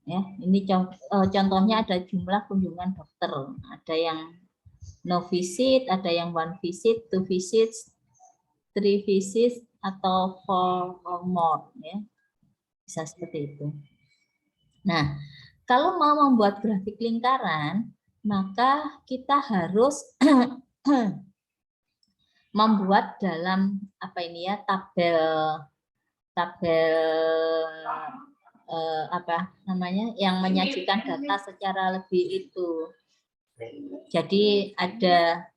Ya, ini contohnya ada jumlah kunjungan dokter, ada yang no visit, ada yang 1 visit, 2 visits, 3 visits, atau 4 or more. Ya. Bisa seperti itu. Nah, kalau mau membuat grafik lingkaran, maka kita harus membuat dalam apa ini ya, tabel apa namanya, yang menyajikan data secara lebih itu. Jadi ada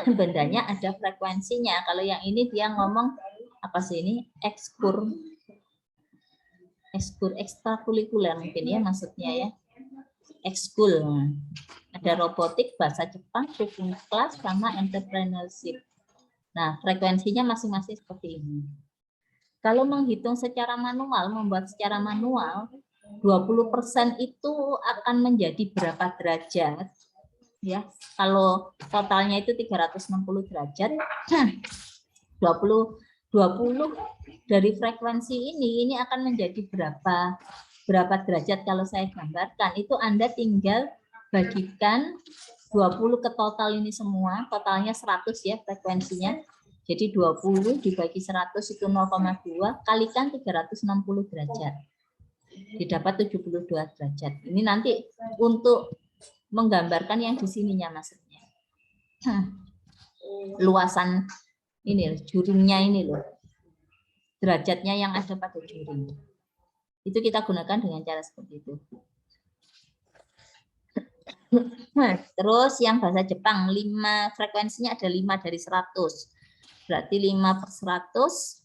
bendanya, ada frekuensinya. Kalau yang ini dia ngomong apa sih ini, ekskur ekstrakurikuler mungkin ya maksudnya ya, ekskul. Ada robotik, bahasa Jepang, cooking class, sama entrepreneurship. Nah, frekuensinya masing-masing seperti ini. Kalau menghitung secara manual, membuat secara manual, 20% itu akan menjadi berapa derajat? Ya, kalau totalnya itu 360 derajat, 20 dari frekuensi ini akan menjadi berapa derajat kalau saya gambarkan. Itu Anda tinggal bagikan 20 ke total ini semua, totalnya 100 ya frekuensinya. Jadi 20 dibagi 100 itu 0,2, kalikan 360 derajat. Didapat 72 derajat. Ini nanti untuk menggambarkan yang di sininya maksudnya. Luasan ini juringnya ini loh. Derajatnya yang ada pada juring. Itu kita gunakan dengan cara seperti itu. Terus yang bahasa Jepang, 5 frekuensinya ada 5 dari 100. Berarti 5/100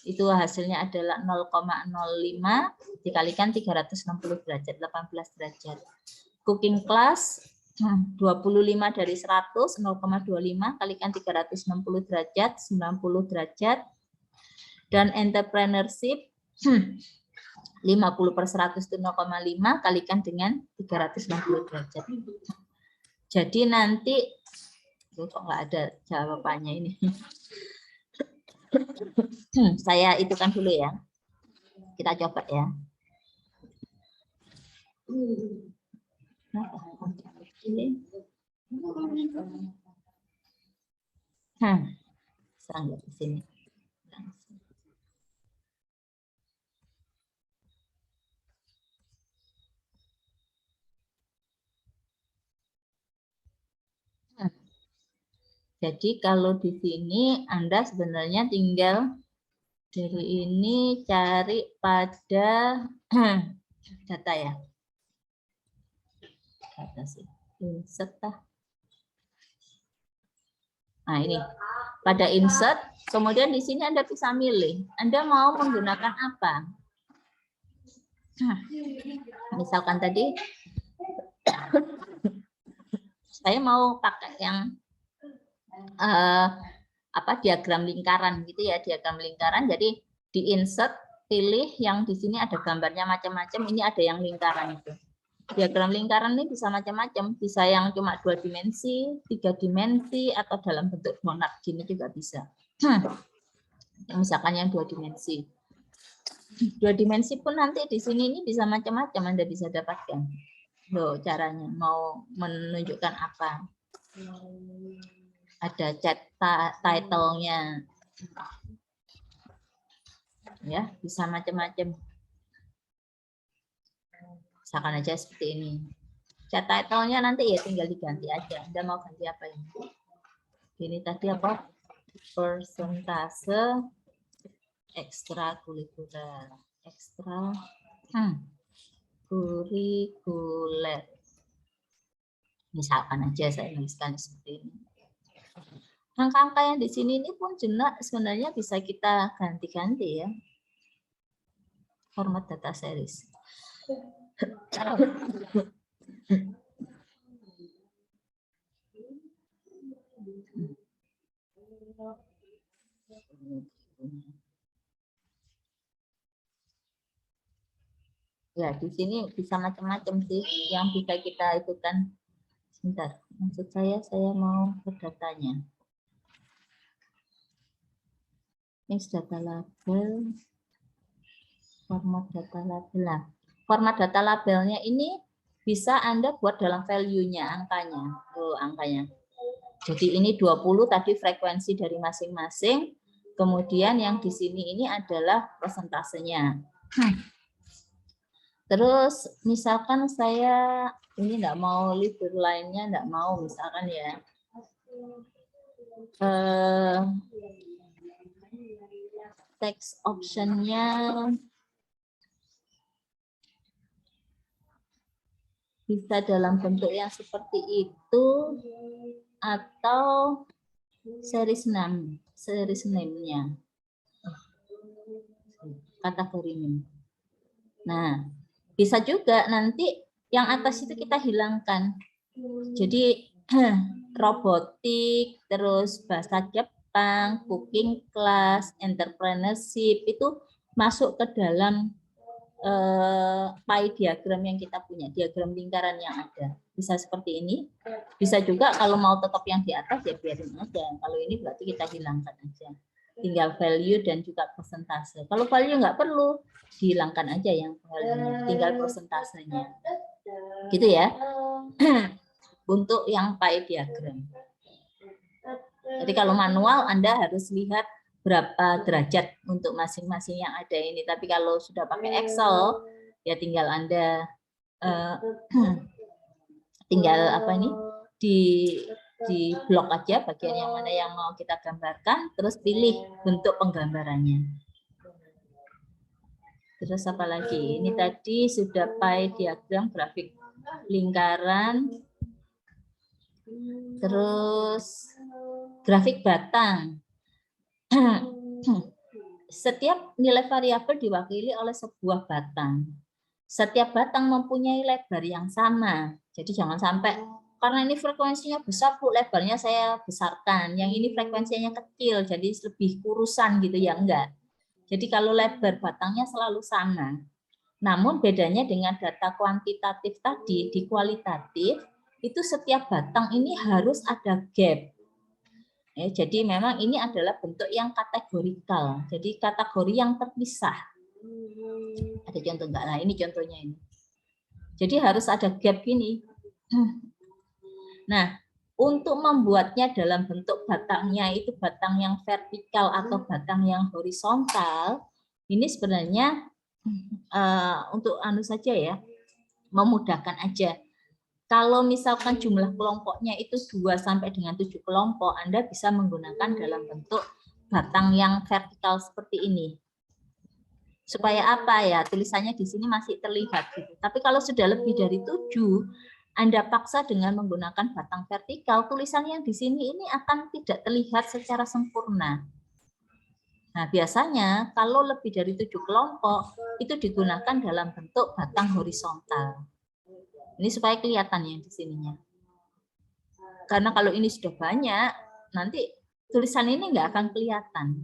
itu hasilnya adalah 0,05 dikalikan 360 derajat, 18 derajat. Cooking class 25 dari 100, 0,25 kalikan 360 derajat, 90 derajat. Dan entrepreneurship 50/100 itu 0,5 kalikan dengan 360 derajat. Jadi nanti kok nggak ada jawabannya ini. Saya itukan dulu ya. Kita coba ya. Serang di sini. Jadi kalau di sini Anda sebenarnya tinggal dari ini cari pada data ya. Data sih. Insert. Nah ini pada insert, kemudian di sini Anda bisa milih. Anda mau menggunakan apa? Misalkan tadi saya mau pakai yang diagram lingkaran gitu ya, diagram lingkaran. Jadi di insert pilih yang di sini ada gambarnya macam-macam. Ini ada yang lingkaran itu. Diagram lingkaran ini bisa macam-macam, bisa yang cuma 2 dimensi, 3 dimensi, atau dalam bentuk donat gini juga bisa. Misalkan yang 2 dimensi. 2 dimensi pun nanti di sini ini bisa macam-macam Anda bisa dapatkan. Loh, caranya mau menunjukkan apa? Ada title-nya. Ya, bisa macam-macam. Misalkan aja seperti ini. Chat title-nya nanti ya tinggal diganti aja. Anda mau ganti apa ini? Ini tadi apa? Persentase ekstrakurikuler. Kurikuler. Misalkan aja saya tuliskan seperti ini. Angka-angka yang di sini ini pun sebenarnya bisa kita ganti-ganti ya. Format data series. Ya, di sini bisa macam-macam sih yang bisa kita itukan. Sebentar, maksud saya mau ke datanya. Mix data label, format data label. Nah, format data labelnya ini bisa Anda buat dalam value-nya, angkanya. Oh, angkanya. Jadi ini 20 tadi frekuensi dari masing-masing. Kemudian yang di sini ini adalah persentasenya. Terus misalkan saya ini nggak mau libur lainnya, nggak mau misalkan ya. Text optionnya bisa dalam bentuk yang seperti itu atau series name-nya, kategori name. Nah, bisa juga nanti yang atas itu kita hilangkan. Jadi robotik, terus bahasa Jepang, cooking class, entrepreneurship itu masuk ke dalam pie diagram yang kita punya, diagram lingkaran yang ada. Bisa seperti ini. Bisa juga kalau mau tetap yang di atas ya biarin aja. Kalau ini berarti kita hilangkan aja. Tinggal value dan juga persentase. Kalau value nggak perlu, dihilangkan aja yang value-nya. Tinggal persentasenya. Gitu ya. Untuk yang pie diagram. Jadi kalau manual Anda harus lihat berapa derajat untuk masing-masing yang ada ini. Tapi kalau sudah pakai Excel, ya tinggal Anda tinggal apa ini di blok aja bagian yang mana yang mau kita gambarkan, terus pilih bentuk penggambarannya. Terus apa lagi? Ini tadi sudah pie diagram, grafik lingkaran, terus grafik batang. Setiap nilai variabel diwakili oleh sebuah batang. Setiap batang mempunyai lebar yang sama. Jadi jangan sampai, karena ini frekuensinya besar, Bu, lebarnya saya besarkan. Yang ini frekuensinya kecil, jadi lebih kurusan gitu ya, enggak. Jadi kalau lebar batangnya selalu sama. Namun bedanya dengan data kuantitatif tadi, di kualitatif, itu setiap batang ini harus ada gap. Jadi memang ini adalah bentuk yang kategorikal, jadi kategori yang terpisah. Ada contoh enggak? Nah ini contohnya ini. Jadi harus ada gap gini. Nah untuk membuatnya dalam bentuk batangnya itu batang yang vertikal atau batang yang horizontal, ini sebenarnya untuk anu saja ya, memudahkan aja. Kalau misalkan jumlah kelompoknya itu 2 sampai dengan 7 kelompok, Anda bisa menggunakan dalam bentuk batang yang vertikal seperti ini. Supaya apa ya? Tulisannya di sini masih terlihat gitu. Tapi kalau sudah lebih dari 7, Anda paksa dengan menggunakan batang vertikal, tulisan yang di sini ini akan tidak terlihat secara sempurna. Nah, biasanya kalau lebih dari 7 kelompok itu digunakan dalam bentuk batang horizontal. Ini supaya kelihatan ya di sininya. Karena kalau ini sudah banyak, nanti tulisan ini nggak akan kelihatan.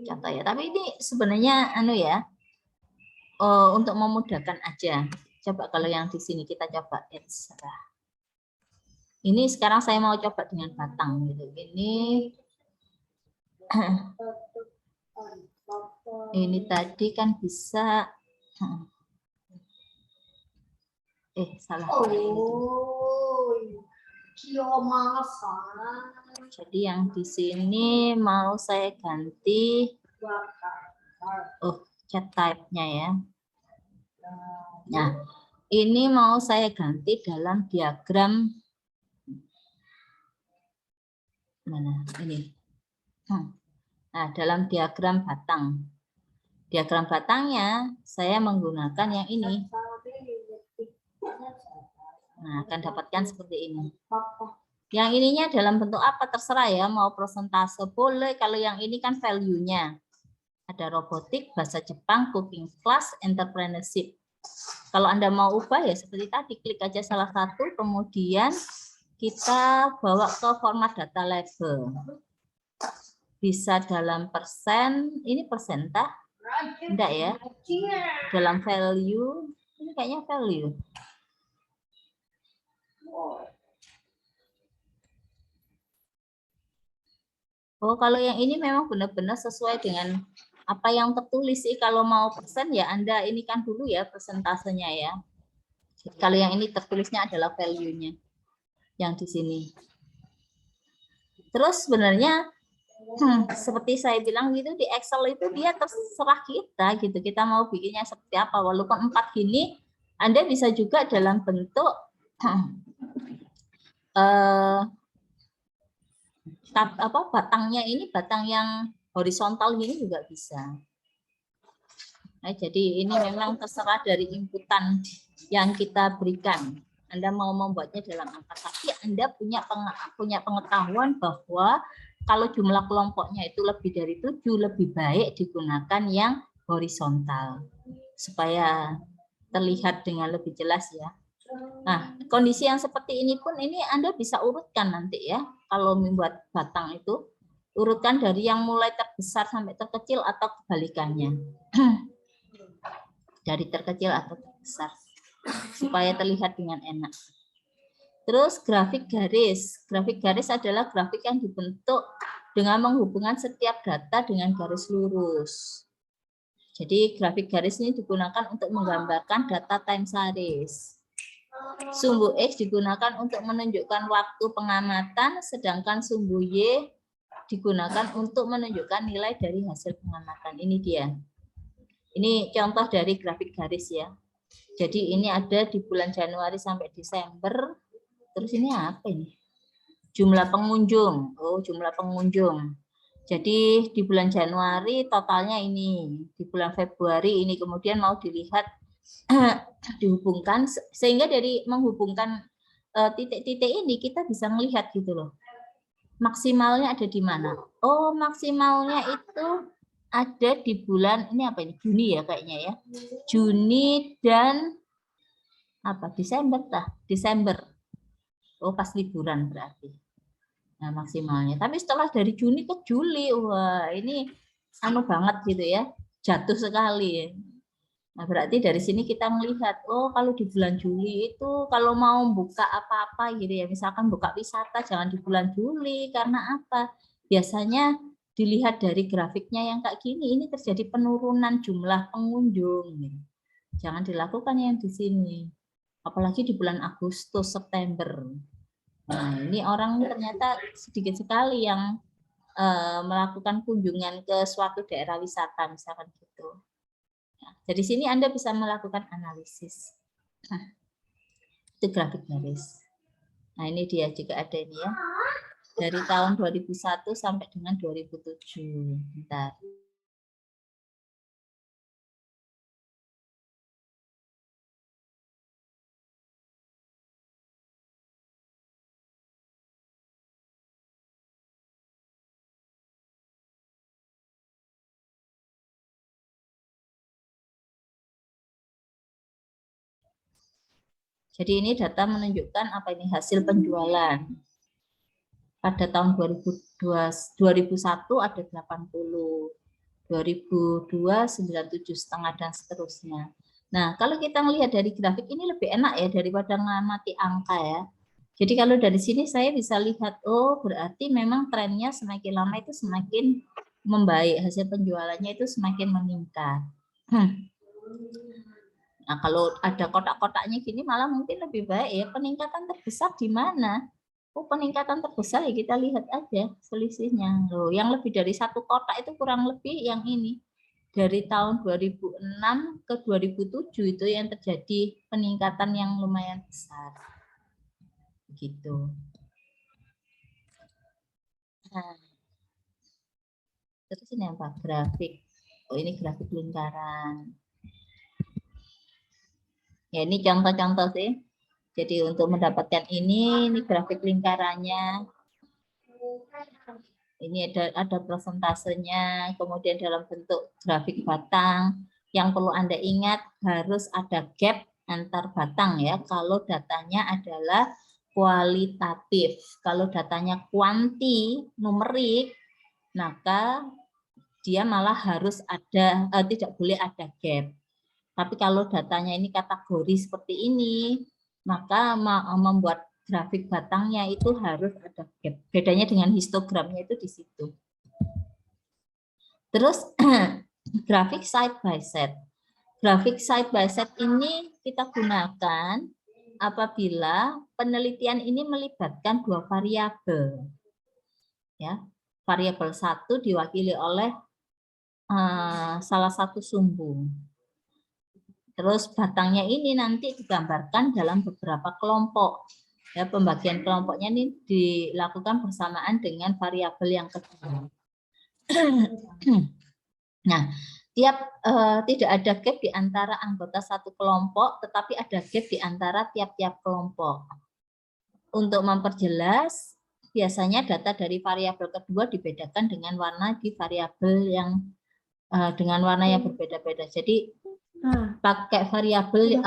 Contoh ya, tapi ini sebenarnya anu ya, untuk memudahkan aja. Coba kalau yang di sini kita coba ini sekarang saya mau coba dengan batang gitu. Ini tadi kan bisa salah. Jadi yang di sini mau saya ganti chat type-nya ya. Nah, ini mau saya ganti dalam diagram mana ini. Nah, dalam diagram batang. Diagram batangnya saya menggunakan yang ini. Nah, akan dapatkan seperti ini. Yang ininya dalam bentuk apa terserah ya, mau persentase boleh. Kalau yang ini kan value-nya. Ada robotik, bahasa Jepang, cooking class, entrepreneurship. Kalau Anda mau ubah ya seperti tadi, klik aja salah satu, kemudian kita bawa ke format data label. Bisa dalam persen, ini persentah, enggak ya? Dalam value, ini kayaknya value. Oh, kalau yang ini memang benar-benar sesuai dengan apa yang tertulis sih. Kalau mau persen ya Anda ini kan dulu ya persentasenya ya. Kalau yang ini tertulisnya adalah value-nya yang di sini. Terus sebenarnya seperti saya bilang gitu, di Excel itu dia terserah kita gitu. Kita mau bikinnya seperti apa. Walaupun 4 gini, Anda bisa juga dalam bentuk batangnya ini, batang yang horizontal gini juga bisa. Nah, jadi ini memang terserah dari inputan yang kita berikan. Anda mau membuatnya dalam angka, tapi Anda punya pengetahuan bahwa kalau jumlah kelompoknya itu lebih dari 7, lebih baik digunakan yang horizontal supaya terlihat dengan lebih jelas ya. Nah, kondisi yang seperti ini pun ini Anda bisa urutkan nanti ya. Kalau membuat batang itu, urutkan dari yang mulai terbesar sampai terkecil atau kebalikannya. Dari terkecil atau terbesar. Supaya terlihat dengan enak. Terus grafik garis. Grafik garis adalah grafik yang dibentuk dengan menghubungkan setiap data dengan garis lurus. Jadi grafik garis ini digunakan untuk menggambarkan data time series. Sumbu X digunakan untuk menunjukkan waktu pengamatan, sedangkan sumbu Y digunakan untuk menunjukkan nilai dari hasil pengamatan. Ini dia. Ini contoh dari grafik garis ya. Jadi ini ada di bulan Januari sampai Desember. Terus ini apa ini? Jumlah pengunjung. Oh, jumlah pengunjung. Jadi di bulan Januari totalnya ini. Di bulan Februari ini kemudian mau dilihat dihubungkan sehingga dari menghubungkan titik-titik ini kita bisa melihat gitu loh. Maksimalnya ada di mana? Oh, maksimalnya itu ada di bulan ini apa ini? Juni ya kayaknya ya. Juni dan apa? Desember tah? Desember. Oh, pas liburan berarti. Nah, maksimalnya. Tapi setelah dari Juni ke Juli, wah, ini anu banget gitu ya. Jatuh sekali. Nah, berarti dari sini kita melihat, oh kalau di bulan Juli itu kalau mau buka apa-apa gitu ya, misalkan buka wisata jangan di bulan Juli, karena apa? Biasanya dilihat dari grafiknya yang kayak gini, ini terjadi penurunan jumlah pengunjung. Gitu. Jangan dilakukan yang di sini. Apalagi di bulan Agustus, September. Nah, ini orang ternyata sedikit sekali yang melakukan kunjungan ke suatu daerah wisata, misalkan gitu. Dari sini Anda bisa melakukan analisis. Nah, itu grafik garis. Nah, ini dia juga ada ini ya. Dari tahun 2001 sampai dengan 2007. Bentar. Jadi ini data menunjukkan apa ini hasil penjualan. Pada tahun 2001 ada 80, 2002 97,5 dan seterusnya. Nah, kalau kita melihat dari grafik ini lebih enak ya daripada mengamati angka ya. Jadi kalau dari sini saya bisa lihat, oh berarti memang trennya semakin lama itu semakin membaik, hasil penjualannya itu semakin meningkat. Nah, kalau ada kotak-kotaknya gini malah mungkin lebih baik ya. Peningkatan terbesar di mana? Oh, peningkatan terbesar ya kita lihat aja selisihnya. Loh, yang lebih dari satu kotak itu kurang lebih yang ini. Dari tahun 2006 ke 2007 itu yang terjadi peningkatan yang lumayan besar. Begitu. Nah, terus ini apa? Grafik. Oh, ini grafik lingkaran. Ya, ini contoh-contoh sih. Jadi untuk mendapatkan ini grafik lingkarannya. Ini ada prosentasenya, kemudian dalam bentuk grafik batang. Yang perlu Anda ingat harus ada gap antar batang ya. Kalau datanya adalah kualitatif. Kalau datanya kuanti, numerik, maka dia malah harus ada, tidak boleh ada gap. Tapi kalau datanya ini kategori seperti ini, maka membuat grafik batangnya itu harus ada gap. Bedanya dengan histogramnya itu di situ. Terus grafik side by side. Grafik side by side ini kita gunakan apabila penelitian ini melibatkan dua variabel. Ya. variabel 1 diwakili oleh salah satu sumbung. Terus batangnya ini nanti digambarkan dalam beberapa kelompok. Ya, pembagian kelompoknya ini dilakukan bersamaan dengan variabel yang kedua. Nah, tidak ada gap di antara anggota satu kelompok, tetapi ada gap di antara tiap-tiap kelompok. Untuk memperjelas, biasanya data dari variabel kedua dibedakan dengan warna di variabel yang dengan warna yang berbeda-beda. Jadi pakai variabel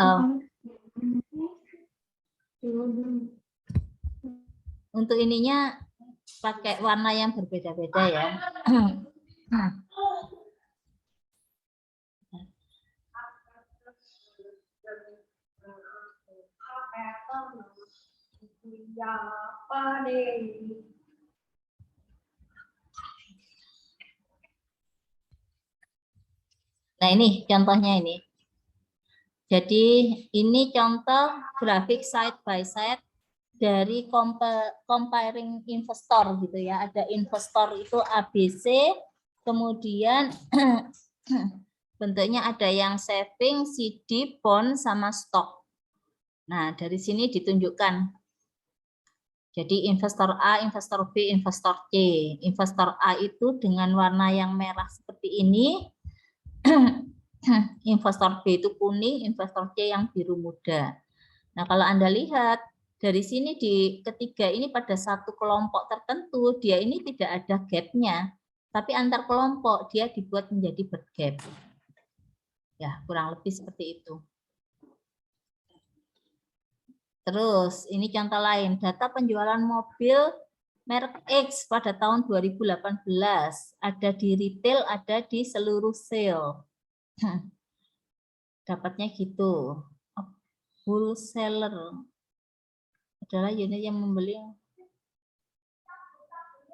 untuk ininya pakai warna yang berbeda-beda ya. Nah, ini contohnya ini. Jadi ini contoh grafik side by side dari comparing investor gitu ya. Ada investor itu ABC, kemudian bentuknya ada yang saving, CD, bond, sama stock. Nah, dari sini ditunjukkan. Jadi investor A, investor B, investor C. Investor A itu dengan warna yang merah seperti ini. Investor B itu kuning, investor C yang biru muda. Nah, kalau Anda lihat dari sini di ketiga ini pada satu kelompok tertentu, dia ini tidak ada gap-nya, tapi antar kelompok dia dibuat menjadi bergap. Ya, kurang lebih seperti itu. Terus, ini contoh lain, data penjualan mobil merek X pada tahun 2018, ada di retail, ada di seluruh sale. Dapatnya gitu. Wholesaler adalah unit yang membeli.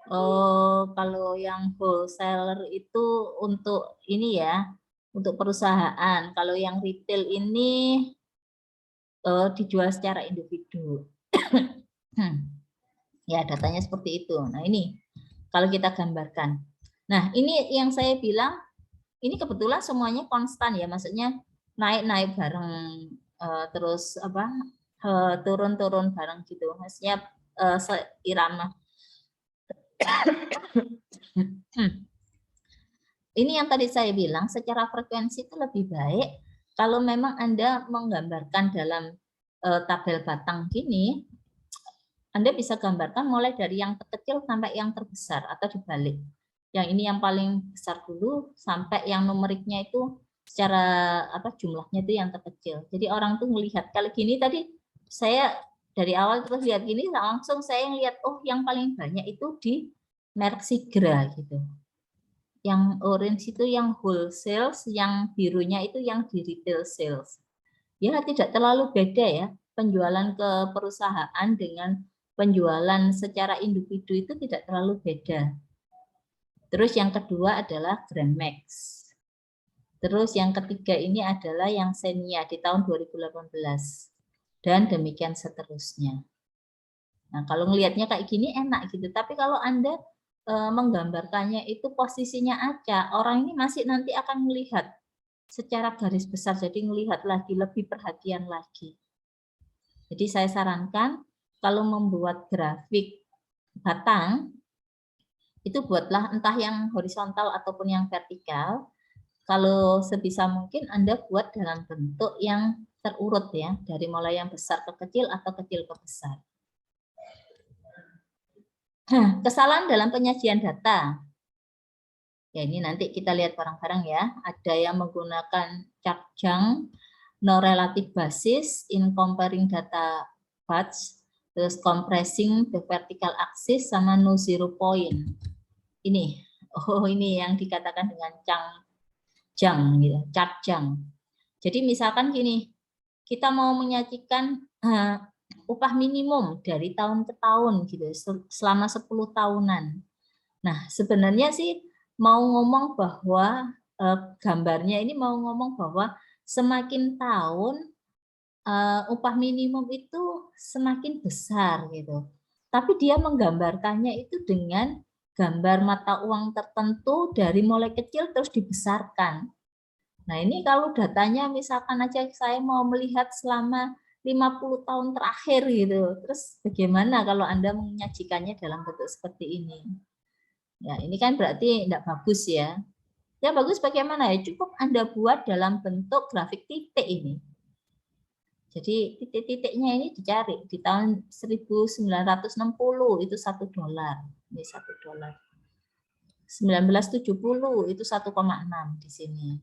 Oh, kalau yang wholesaler itu untuk ini ya, untuk perusahaan. Kalau yang retail ini dijual secara individu. Ya, datanya seperti itu. Nah, ini kalau kita gambarkan. Nah, ini yang saya bilang, ini kebetulan semuanya konstan ya, maksudnya naik-naik bareng, terus apa turun-turun bareng gitu, maksudnya seirama. Ini yang tadi saya bilang, secara frekuensi itu lebih baik kalau memang Anda menggambarkan dalam tabel batang gini, Anda bisa gambarkan mulai dari yang terkecil sampai yang terbesar atau dibalik. Yang ini yang paling besar dulu sampai yang numeriknya itu secara apa jumlahnya itu yang terkecil. Jadi orang tuh melihat kalau gini tadi saya dari awal terus lihat gini langsung saya ngelihat oh yang paling banyak itu di merek Sigra gitu. Yang orange itu yang wholesale, yang birunya itu yang di retail sales. Ya tidak terlalu beda ya, penjualan ke perusahaan dengan penjualan secara individu itu tidak terlalu beda. Terus yang kedua adalah Grand Max. Terus yang ketiga ini adalah yang Xenia di tahun 2018. Dan demikian seterusnya. Nah kalau ngelihatnya kayak gini enak gitu, tapi kalau Anda menggambarkannya itu posisinya acak, orang ini masih nanti akan melihat secara garis besar, jadi melihat lagi, lebih perhatian lagi. Jadi saya sarankan kalau membuat grafik batang, itu buatlah entah yang horizontal ataupun yang vertikal. Kalau sebisa mungkin Anda buat dalam bentuk yang terurut ya, dari mulai yang besar ke kecil atau kecil ke besar. Kesalahan dalam penyajian data. Ya ini nanti kita lihat bareng-bareng ya. Ada yang menggunakan chart junk, no relative basis in comparing data batch, terus compressing the vertical axis, sama no zero point. Ini, oh ini yang dikatakan dengan junk, gitu, chart junk. Jadi misalkan gini, kita mau menyajikan upah minimum dari tahun ke tahun gitu, selama 10 tahunan. Nah sebenarnya sih mau ngomong bahwa gambarnya ini mau ngomong bahwa semakin tahun upah minimum itu semakin besar gitu. Tapi dia menggambarkannya itu dengan gambar mata uang tertentu dari mulai kecil terus dibesarkan. Nah, ini kalau datanya misalkan aja saya mau melihat selama 50 tahun terakhir gitu. Terus bagaimana kalau Anda menyajikannya dalam bentuk seperti ini? Ya, ini kan berarti tidak bagus ya. Ya bagus bagaimana ya? Cukup Anda buat dalam bentuk grafik titik ini. Jadi titik-titiknya ini dicari di tahun 1960 itu $1. Ini $1. 1970 itu 1,6 di sini.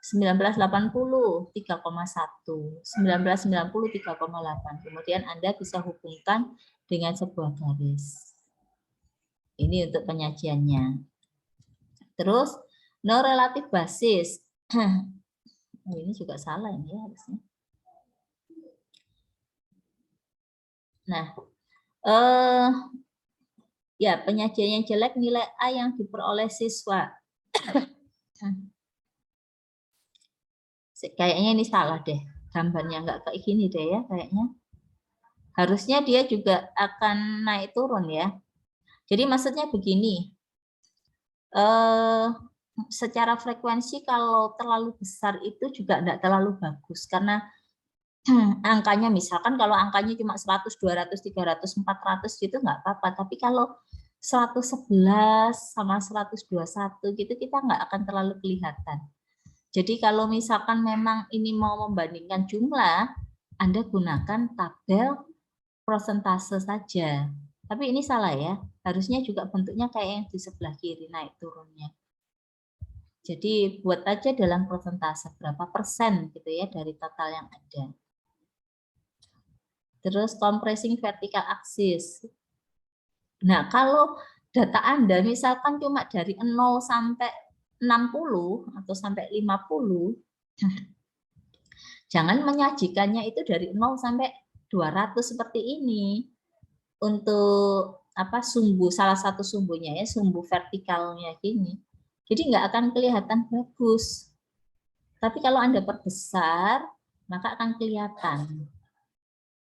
1980 3,1, 1990 3,8. Kemudian Anda bisa hubungkan dengan sebuah garis. Ini untuk penyajiannya. Terus no relatif basis. Oh, ini juga salah ini ya harusnya. Nah, ya penyajian yang jelek nilai A yang diperoleh siswa. Kayaknya ini salah deh, gambarnya nggak kayak gini deh ya kayaknya. Harusnya dia juga akan naik turun ya. Jadi maksudnya begini, secara frekuensi kalau terlalu besar itu juga tidak terlalu bagus karena angkanya misalkan kalau angkanya cuma 100, 200, 300, 400 gitu nggak apa-apa. Tapi kalau 111 sama 121 gitu kita nggak akan terlalu kelihatan. Jadi kalau misalkan memang ini mau membandingkan jumlah, Anda gunakan tabel persentase saja. Tapi ini salah ya, harusnya juga bentuknya kayak yang di sebelah kiri naik turunnya. Jadi buat aja dalam persentase berapa persen gitu ya dari total yang ada. Terus compressing vertical axis. Nah, kalau data Anda misalkan cuma dari 0 sampai 60 atau sampai 50, jangan menyajikannya itu dari 0 sampai 200 seperti ini. Untuk apa sumbu, salah satu sumbunya ya, sumbu vertikalnya gini. Jadi nggak akan kelihatan bagus. Tapi kalau Anda perbesar, maka akan kelihatan.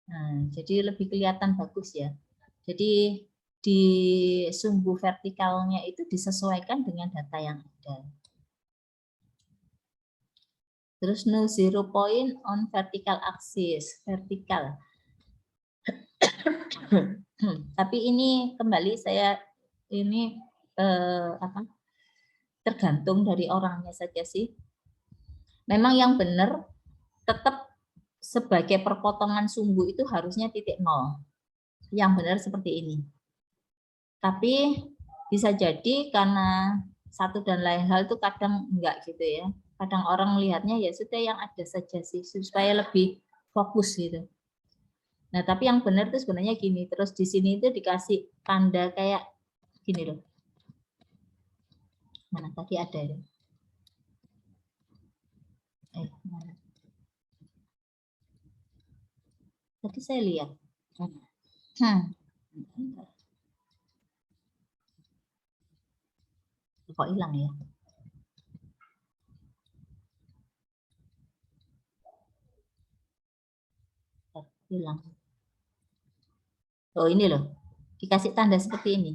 Nah, jadi lebih kelihatan bagus ya. Jadi di sumbu vertikalnya itu disesuaikan dengan data yang ada. Terus no zero point on vertical axis, vertikal. Tapi ini kembali saya ini tergantung dari orangnya saja sih. Memang yang benar tetap sebagai perpotongan sumbu itu harusnya titik nol. Yang benar seperti ini. Tapi bisa jadi karena satu dan lain hal itu kadang enggak gitu ya. Kadang orang melihatnya ya sudah yang ada saja sih supaya lebih fokus gitu. Nah, tapi yang benar itu sebenarnya gini. Terus di sini itu dikasih tanda kayak gini loh. Mana tadi ada ya? Mana? Tadi saya lihat. Kok hilang ya? Hilang. Oh ini loh, dikasih tanda seperti ini.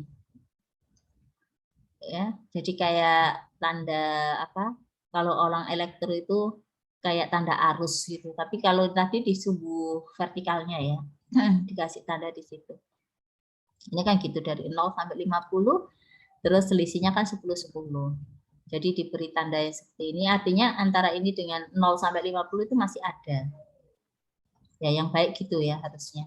Ya, jadi kayak tanda apa? Kalau orang elektro itu kayak tanda arus gitu. Tapi kalau tadi di sumbu vertikalnya ya, dikasih tanda di situ. Ini kan gitu dari 0 sampai 50, terus selisihnya kan 10-10. Jadi diberi tanda yang seperti ini, artinya antara ini dengan 0 sampai 50 itu masih ada. Ya, yang baik gitu ya harusnya.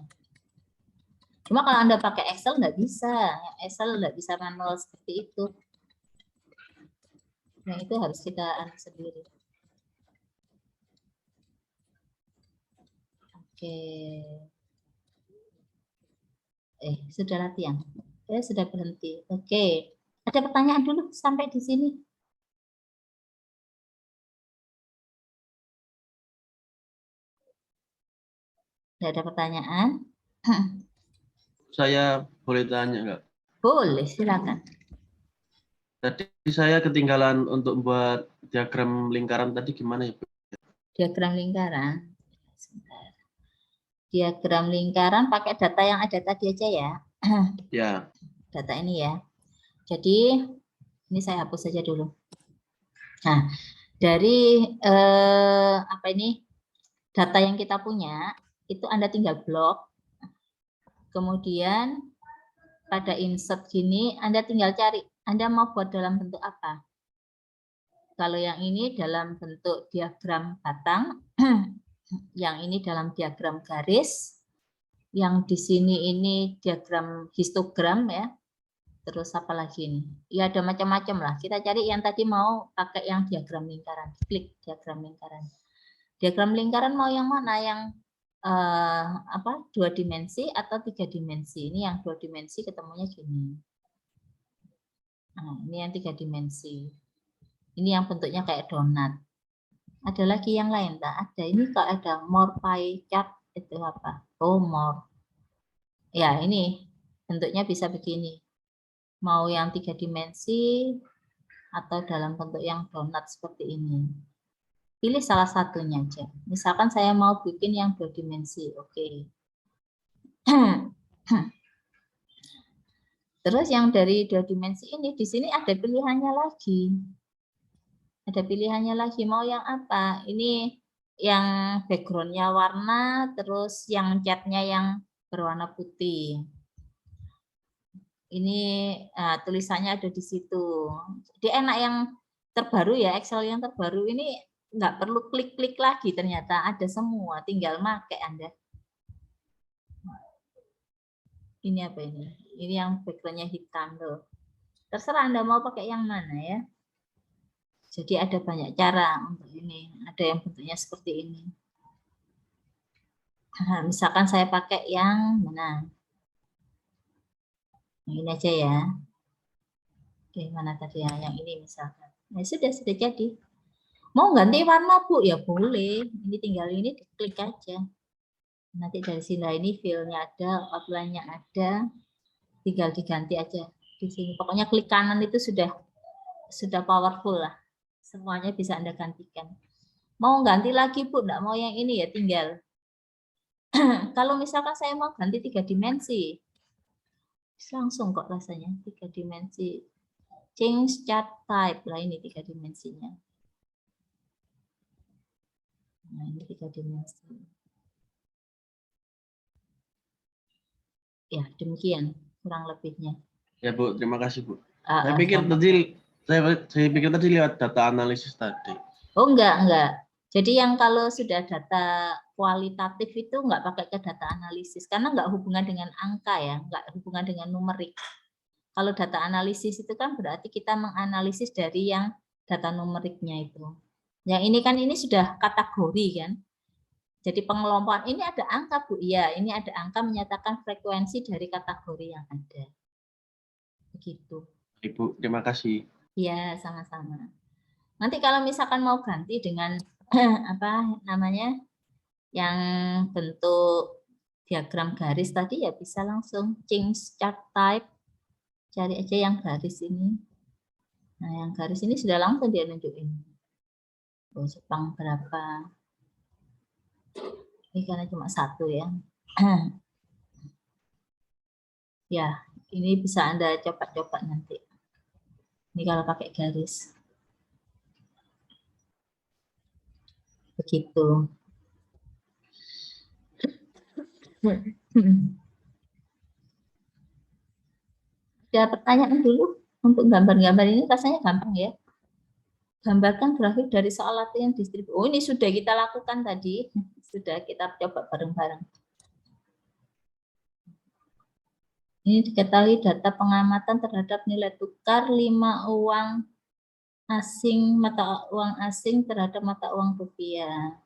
Cuma kalau Anda pakai Excel nggak bisa. Excel nggak bisa manual seperti itu. Yang itu harus kita anu sendiri. Oke. Sudah latihan. Sudah berhenti. Oke. Ada pertanyaan dulu sampai di sini? Tidak ada pertanyaan? Saya boleh tanya nggak? Boleh, silakan. Tadi saya ketinggalan untuk membuat diagram lingkaran tadi gimana ya? Diagram lingkaran. Sebentar. Diagram lingkaran pakai data yang ada tadi aja ya. Ya. Data ini ya. Jadi ini saya hapus saja dulu. Nah, dari apa ini data yang kita punya itu Anda tinggal blok. Kemudian pada insert gini Anda tinggal cari Anda mau buat dalam bentuk apa. Kalau yang ini dalam bentuk diagram batang, yang ini dalam diagram garis, yang di sini ini diagram histogram ya. Terus apa lagi ini? Ya ada macam-macam lah. Kita cari yang tadi mau pakai yang diagram lingkaran. Klik diagram lingkaran. Diagram lingkaran mau yang mana? Yang apa? 2 dimensi atau 3 dimensi? Ini yang 2 dimensi ketemunya gini. Nah, ini yang 3 dimensi. Ini yang bentuknya kayak donat. Ada lagi yang lain tak? Ada. Ini kok ada more pie chart itu apa? Oh, more. Ya, ini bentuknya bisa begini. Mau yang 3 dimensi atau dalam bentuk yang donat seperti ini. Pilih salah satunya aja. Misalkan saya mau bikin yang 2 dimensi. Oke. Terus yang dari 2 dimensi ini, di sini ada pilihannya lagi. Ada pilihannya lagi. Mau yang apa? Ini yang background-nya warna, terus yang cat-nya yang berwarna putih. Ini tulisannya ada di situ. Jadi enak yang terbaru ya, Excel yang terbaru ini nggak perlu klik-klik lagi, ternyata ada semua, tinggal pakai Anda. Ini apa ini? Ini yang backgroundnya hitam loh. Terserah Anda mau pakai yang mana ya. Jadi ada banyak cara untuk ini. Ada yang bentuknya seperti ini. Nah, misalkan saya pakai yang mana? Ini aja ya. Oke, mana tadi ya? Yang ini misalkan. Nah, sudah jadi. Mau ganti warna Bu? Ya boleh. Ini tinggal ini diklik aja. Nanti dari sini ini fill-nya ada, outline-nya ada. Tinggal diganti aja di sini. Pokoknya klik kanan itu sudah powerful lah. Semuanya bisa Anda gantikan. Mau ganti lagi Bu? Enggak mau yang ini ya, tinggal. Kalau misalkan saya mau ganti 3 dimensi. Langsung kok rasanya 3 dimensi. Change chart type lah, ini 3 dimensinya. Nah, ini 3 dimensi. Ya, demikian kurang lebihnya. Ya Bu, terima kasih Bu. Saya pikir tadi lewat data analisis tadi. Oh enggak. Jadi yang kalau sudah data kualitatif itu enggak pakai ke data analisis karena enggak hubungan dengan angka ya, enggak hubungan dengan numerik. Kalau data analisis itu kan berarti kita menganalisis dari yang data numeriknya itu. Yang ini kan ini sudah kategori kan. Jadi pengelompokan ini ada angka Bu, iya ini ada angka menyatakan frekuensi dari kategori yang ada. Begitu. Ibu, terima kasih. Iya, sama-sama. Nanti kalau misalkan mau ganti dengan apa namanya yang bentuk diagram garis tadi ya bisa langsung change chart type. Cari aja yang garis ini. Nah, yang garis ini sudah langsung dia nunjukin. Oh, Jepang berapa? Ini karena cuma 1 ya. Ya, ini bisa Anda coba-coba nanti. Ini kalau pakai garis. Begitu. Ada pertanyaan dulu untuk gambar-gambar ini, rasanya gampang ya. Gambarkan grafik dari soal latihan distribusi. Oh, ini sudah kita lakukan tadi. Sudah kita coba bareng-bareng. Ini diketahui data pengamatan terhadap nilai tukar 5 uang asing, mata uang asing terhadap mata uang rupiah.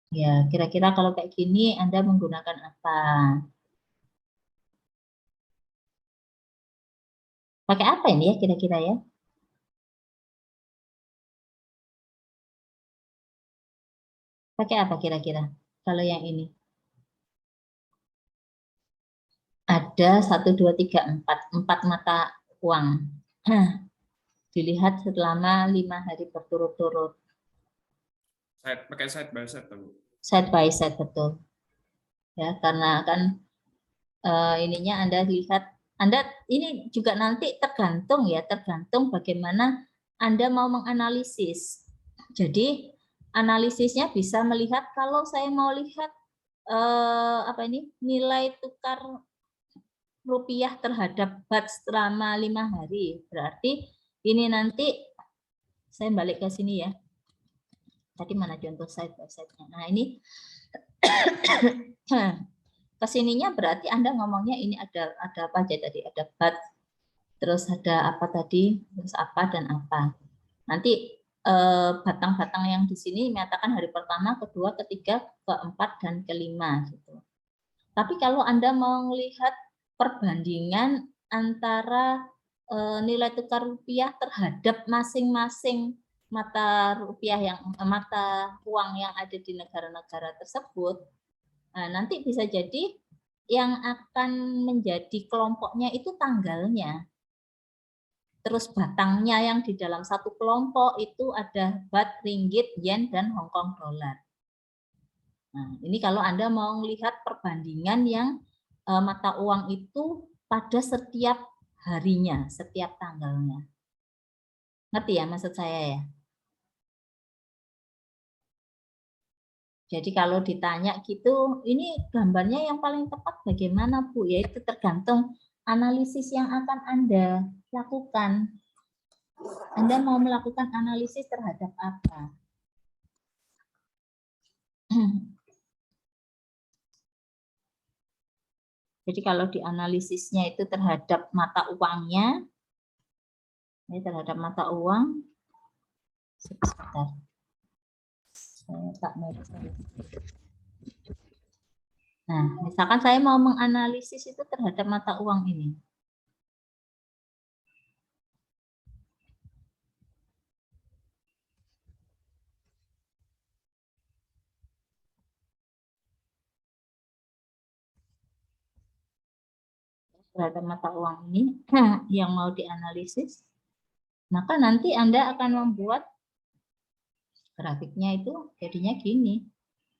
Ya, kira-kira kalau kayak gini Anda menggunakan apa? Pakai apa ini ya kira-kira ya? Pakai apa kira-kira kalau yang ini? Ada 1, 2, 3, 4 mata uang. Dilihat selama 5 hari berturut-turut. Pakai side by side, Bu. Side by side, betul. Ya, karena kan ininya Anda lihat Anda ini juga nanti tergantung bagaimana Anda mau menganalisis. Jadi analisisnya bisa melihat kalau saya mau lihat nilai tukar rupiah terhadap BAT selama 5 hari. Berarti ini nanti saya balik ke sini ya. Tadi mana contoh side by side-nya. Nah, ini kesininya berarti Anda ngomongnya ini ada apa aja tadi? Ada BAT, terus ada apa tadi? Terus apa dan apa. Nanti batang-batang yang di sini menyatakan hari pertama, kedua, ketiga, keempat, dan kelima. Gitu. Tapi kalau Anda mau melihat perbandingan antara nilai tukar rupiah terhadap masing-masing mata uang yang ada di negara-negara tersebut, nah, nanti bisa jadi yang akan menjadi kelompoknya itu tanggalnya. Terus batangnya yang di dalam satu kelompok itu ada baht, ringgit, yen, dan Hongkong dollar. Nah, ini kalau Anda mau melihat perbandingan yang mata uang itu pada setiap harinya, setiap tanggalnya. Ngerti ya maksud saya ya? Jadi kalau ditanya gitu, ini gambarnya yang paling tepat bagaimana Bu? Ya itu tergantung analisis yang akan Anda lakukan. Anda mau melakukan analisis terhadap apa? Jadi kalau dianalisisnya itu terhadap mata uangnya, ini terhadap mata uang, sebentar. Nah, misalkan saya mau menganalisis itu terhadap mata uang ini. Terhadap mata uang ini yang mau dianalisis, maka nanti Anda akan membuat grafiknya itu jadinya gini.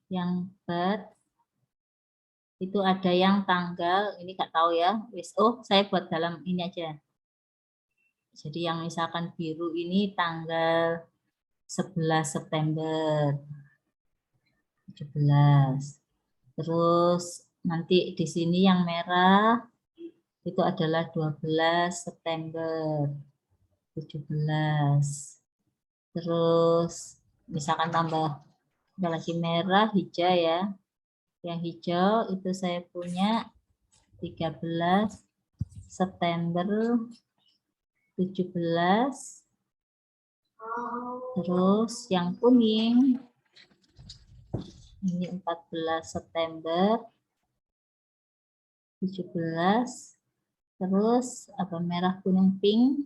Yang BAT itu ada yang tanggal, ini nggak tahu ya, saya buat dalam ini aja. Jadi yang misalkan biru ini tanggal 11 September 17. Terus nanti di sini yang merah itu adalah 12 September 17. Terus misalkan tambah lagi merah, hijau ya. Yang hijau itu saya punya 13 September 17. Terus yang kuning ini 14 September 17. Terus apa merah kuning pink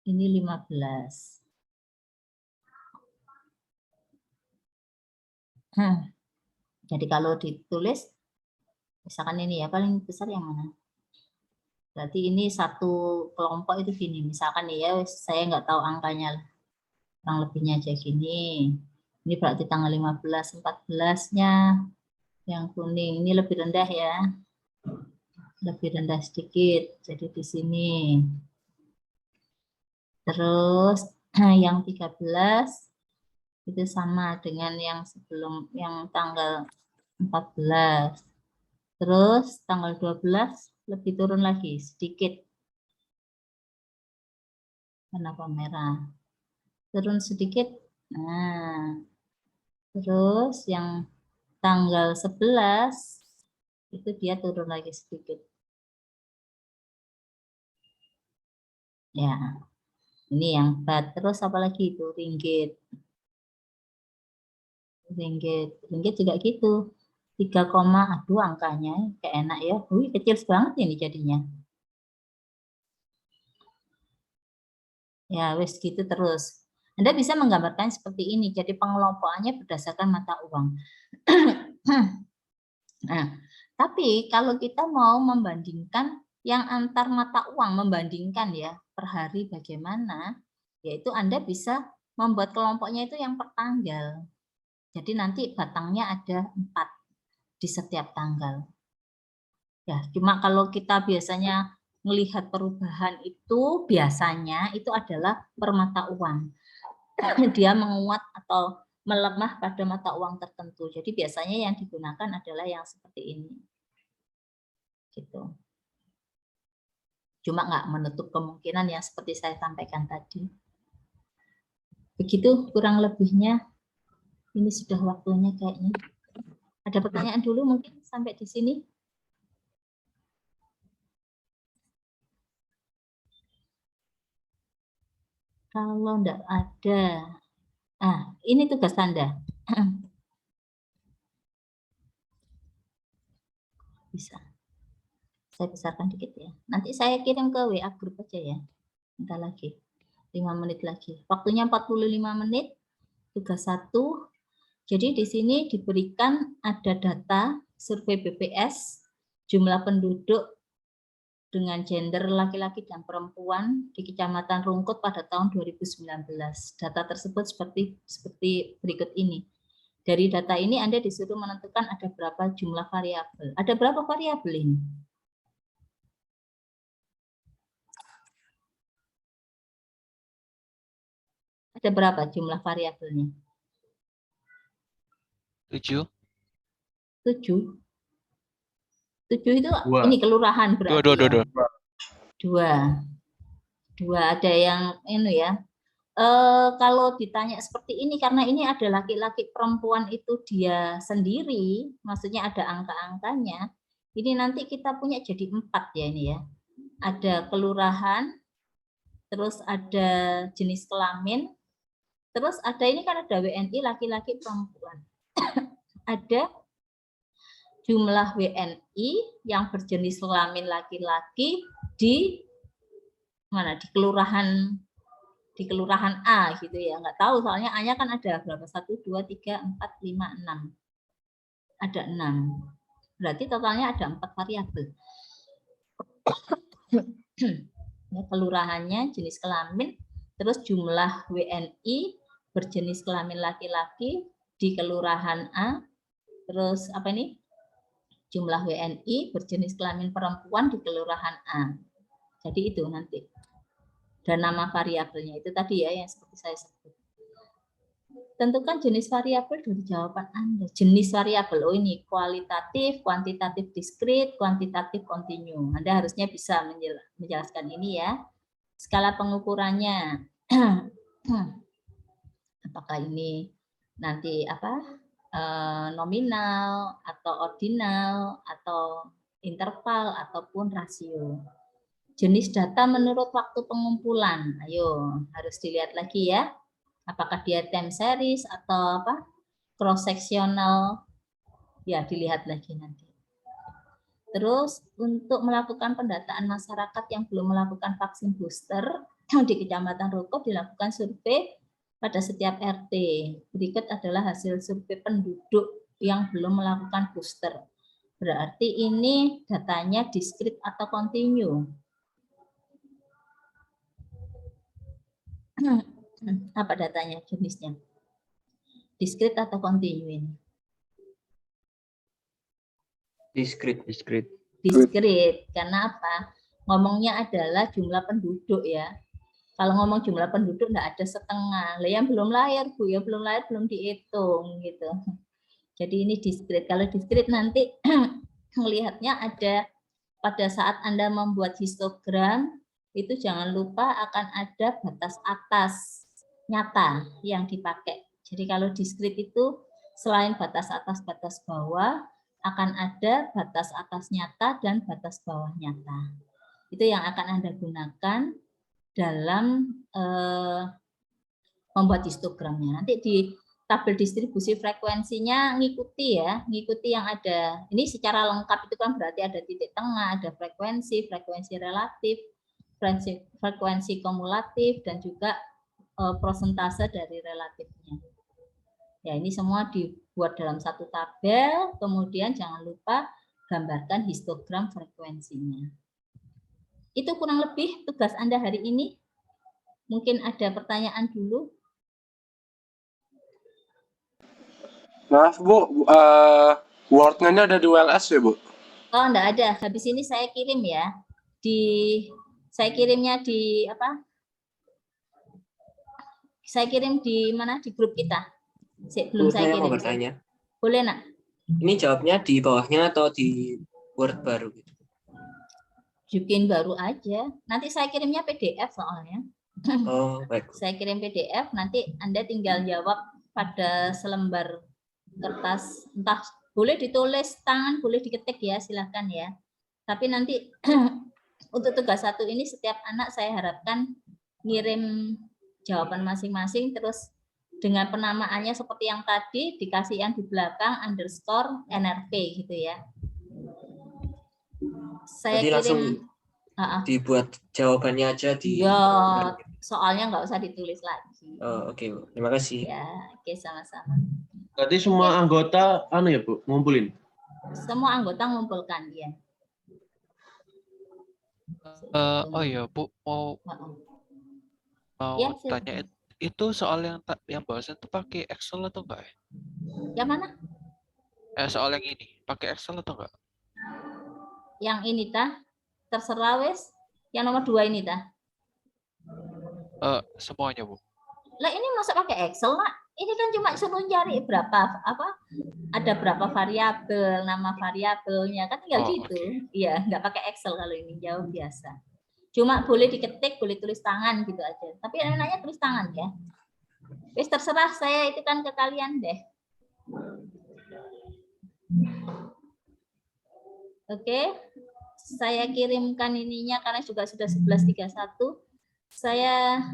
ini 15. Jadi kalau ditulis misalkan ini ya paling besar yang mana? Berarti ini satu kelompok itu gini. Misalkan nih ya saya nggak tahu angkanya, kurang lebihnya aja gini. Ini berarti tanggal 15, 14-nya yang kuning ini lebih rendah ya. Lebih rendah sedikit. Jadi di sini. Terus yang 13 itu sama dengan yang sebelum yang tanggal 14. Terus tanggal 12 lebih turun lagi sedikit. Kenapa merah? Turun sedikit. Nah. Terus yang tanggal 11 itu dia turun lagi sedikit. Ya. Ini yang BAT. Terus apa lagi itu? Ringgit. Ringgit juga gitu. 3, aduh angkanya kayak enak ya. Wih, kecil banget ini jadinya. Ya, wes gitu terus. Anda bisa menggambarkan seperti ini. Jadi pengelompokannya berdasarkan mata uang. Nah, tapi kalau kita mau membandingkan yang antar mata uang, membandingkan ya per hari bagaimana, yaitu Anda bisa membuat kelompoknya itu yang per tanggal. Jadi nanti batangnya ada 4 di setiap tanggal. Ya, cuma kalau kita biasanya melihat perubahan itu biasanya itu adalah per mata uang. Dia menguat atau melemah pada mata uang tertentu. Jadi biasanya yang digunakan adalah yang seperti ini. Gitu. Cuma nggak menutup kemungkinan yang seperti saya sampaikan tadi. Begitu kurang lebihnya. Ini sudah waktunya kayaknya. Ada pertanyaan dulu mungkin sampai di sini? Kalau enggak ada, ini tugas Anda. Bisa. Saya besarkan dikit ya. Nanti saya kirim ke WA grup aja ya. Bentar lagi. 5 menit lagi. Waktunya 45 menit. Tugas 1. Jadi di sini diberikan ada data survei BPS, jumlah penduduk dengan gender laki-laki dan perempuan di Kecamatan Rungkut pada tahun 2019. Data tersebut seperti berikut ini. Dari data ini Anda disuruh menentukan ada berapa jumlah variabel. Ada berapa variabel ini? Ada berapa jumlah variabelnya? 7. 7. 7 itu 2. ini kelurahan berarti. 2. Ada yang ini ya. Kalau ditanya seperti ini, karena ini ada laki-laki perempuan itu dia sendiri, maksudnya ada angka-angkanya, ini nanti kita punya jadi 4 ya ini ya. Ada kelurahan, terus ada jenis kelamin, terus ada ini kan ada WNI laki-laki perempuan. Ada jumlah WNI yang berjenis kelamin laki-laki di mana? Di kelurahan A gitu ya, nggak tahu soalnya A-nya kan ada berapa, 1, 2, 3, 4, 5, 6, ada 6, berarti totalnya ada 4 variabel. Ya, kelurahannya, jenis kelamin, terus jumlah WNI berjenis kelamin laki-laki di kelurahan A, terus apa ini, jumlah WNI berjenis kelamin perempuan di kelurahan A. Jadi itu nanti. Dan nama variabelnya itu tadi ya yang seperti saya sebut. Tentukan jenis variabel dari jawaban Anda. Jenis variabel, oh ini kualitatif, kuantitatif diskrit, kuantitatif kontinu. Anda harusnya bisa menjelaskan ini ya. Skala pengukurannya. Apakah ini nanti nominal atau ordinal atau interval ataupun rasio. Jenis data menurut waktu pengumpulan. Ayo, harus dilihat lagi ya. Apakah dia time series atau cross sectional? Ya, dilihat lagi nanti. Terus untuk melakukan pendataan masyarakat yang belum melakukan vaksin booster di Kecamatan Rungkut dilakukan survei pada setiap RT. Berikut adalah hasil survei penduduk yang belum melakukan booster. Berarti ini datanya diskrit atau kontinu. Apa datanya, jenisnya? Diskrit atau kontinu ini? Diskrit. Diskrit. Karena apa? Ngomongnya adalah jumlah penduduk ya. Kalau ngomong jumlah penduduk enggak ada setengah. Lah yang belum lahir, Bu, ya belum lahir belum dihitung gitu. Jadi ini diskrit. Kalau diskrit nanti melihatnya ada pada saat Anda membuat histogram, itu jangan lupa akan ada batas atas nyata yang dipakai. Jadi kalau diskrit itu selain batas atas, batas bawah, akan ada batas atas nyata dan batas bawah nyata. Itu yang akan Anda gunakan dalam membuat histogramnya. Nanti di tabel distribusi frekuensinya ngikuti ya, ngikuti yang ada. Ini secara lengkap itu kan berarti ada titik tengah, ada frekuensi relatif, frekuensi kumulatif, dan juga prosentase dari relatifnya. Ya, ini semua dibuat dalam satu tabel, kemudian jangan lupa gambarkan histogram frekuensinya. Itu kurang lebih tugas Anda hari ini. Mungkin ada pertanyaan dulu. Maaf Bu, Word-nya ada di WLS ya Bu? Oh, enggak ada. Habis ini saya kirim ya. saya kirimnya di apa? Saya kirim di mana? Di grup kita. Belum saya Saya mau kirim. bertanya. Boleh, Nak? Ini jawabnya di bawahnya atau di Word baru? Bikin baru aja. Nanti saya kirimnya PDF soalnya. Oh, baik. Saya kirim PDF, nanti Anda tinggal jawab pada selembar kertas. Entah boleh ditulis tangan, boleh diketik ya, silahkan ya. Tapi nanti untuk tugas 1 ini setiap anak saya harapkan ngirim jawaban masing-masing, terus dengan penamaannya seperti yang tadi, dikasih yang di belakang underscore NRP gitu ya. Saya Jadi langsung kirim dibuat jawabannya aja di. ya, soalnya nggak usah ditulis lagi. Oh, oke, Bu. Terima kasih. Ya, oke, sama-sama. Berarti semua anggota ya Bu, ngumpulin. Semua anggota ngumpulkan ya. Oh iya Bu, mau Ya, silakan. tanya itu soal yang bahasan itu pakai Excel atau enggak ya? Yang mana? Soal yang ini pakai Excel atau enggak? Yang ini tah? Terserah wes. Yang nomor 2 ini tah? Semuanya Bu. Lah ini masa pakai Excel, Nak? Ini kan cuma suruh cari berapa ada berapa variabel, nama variabelnya kan tinggal gitu. Iya, nggak pakai Excel kalau ini, jauh biasa. Cuma boleh diketik, boleh tulis tangan gitu aja. Tapi enaknya tulis tangan ya. Wes terserah, saya itu kan ke kalian deh. Oke. Saya kirimkan ininya karena juga sudah 11.31. Saya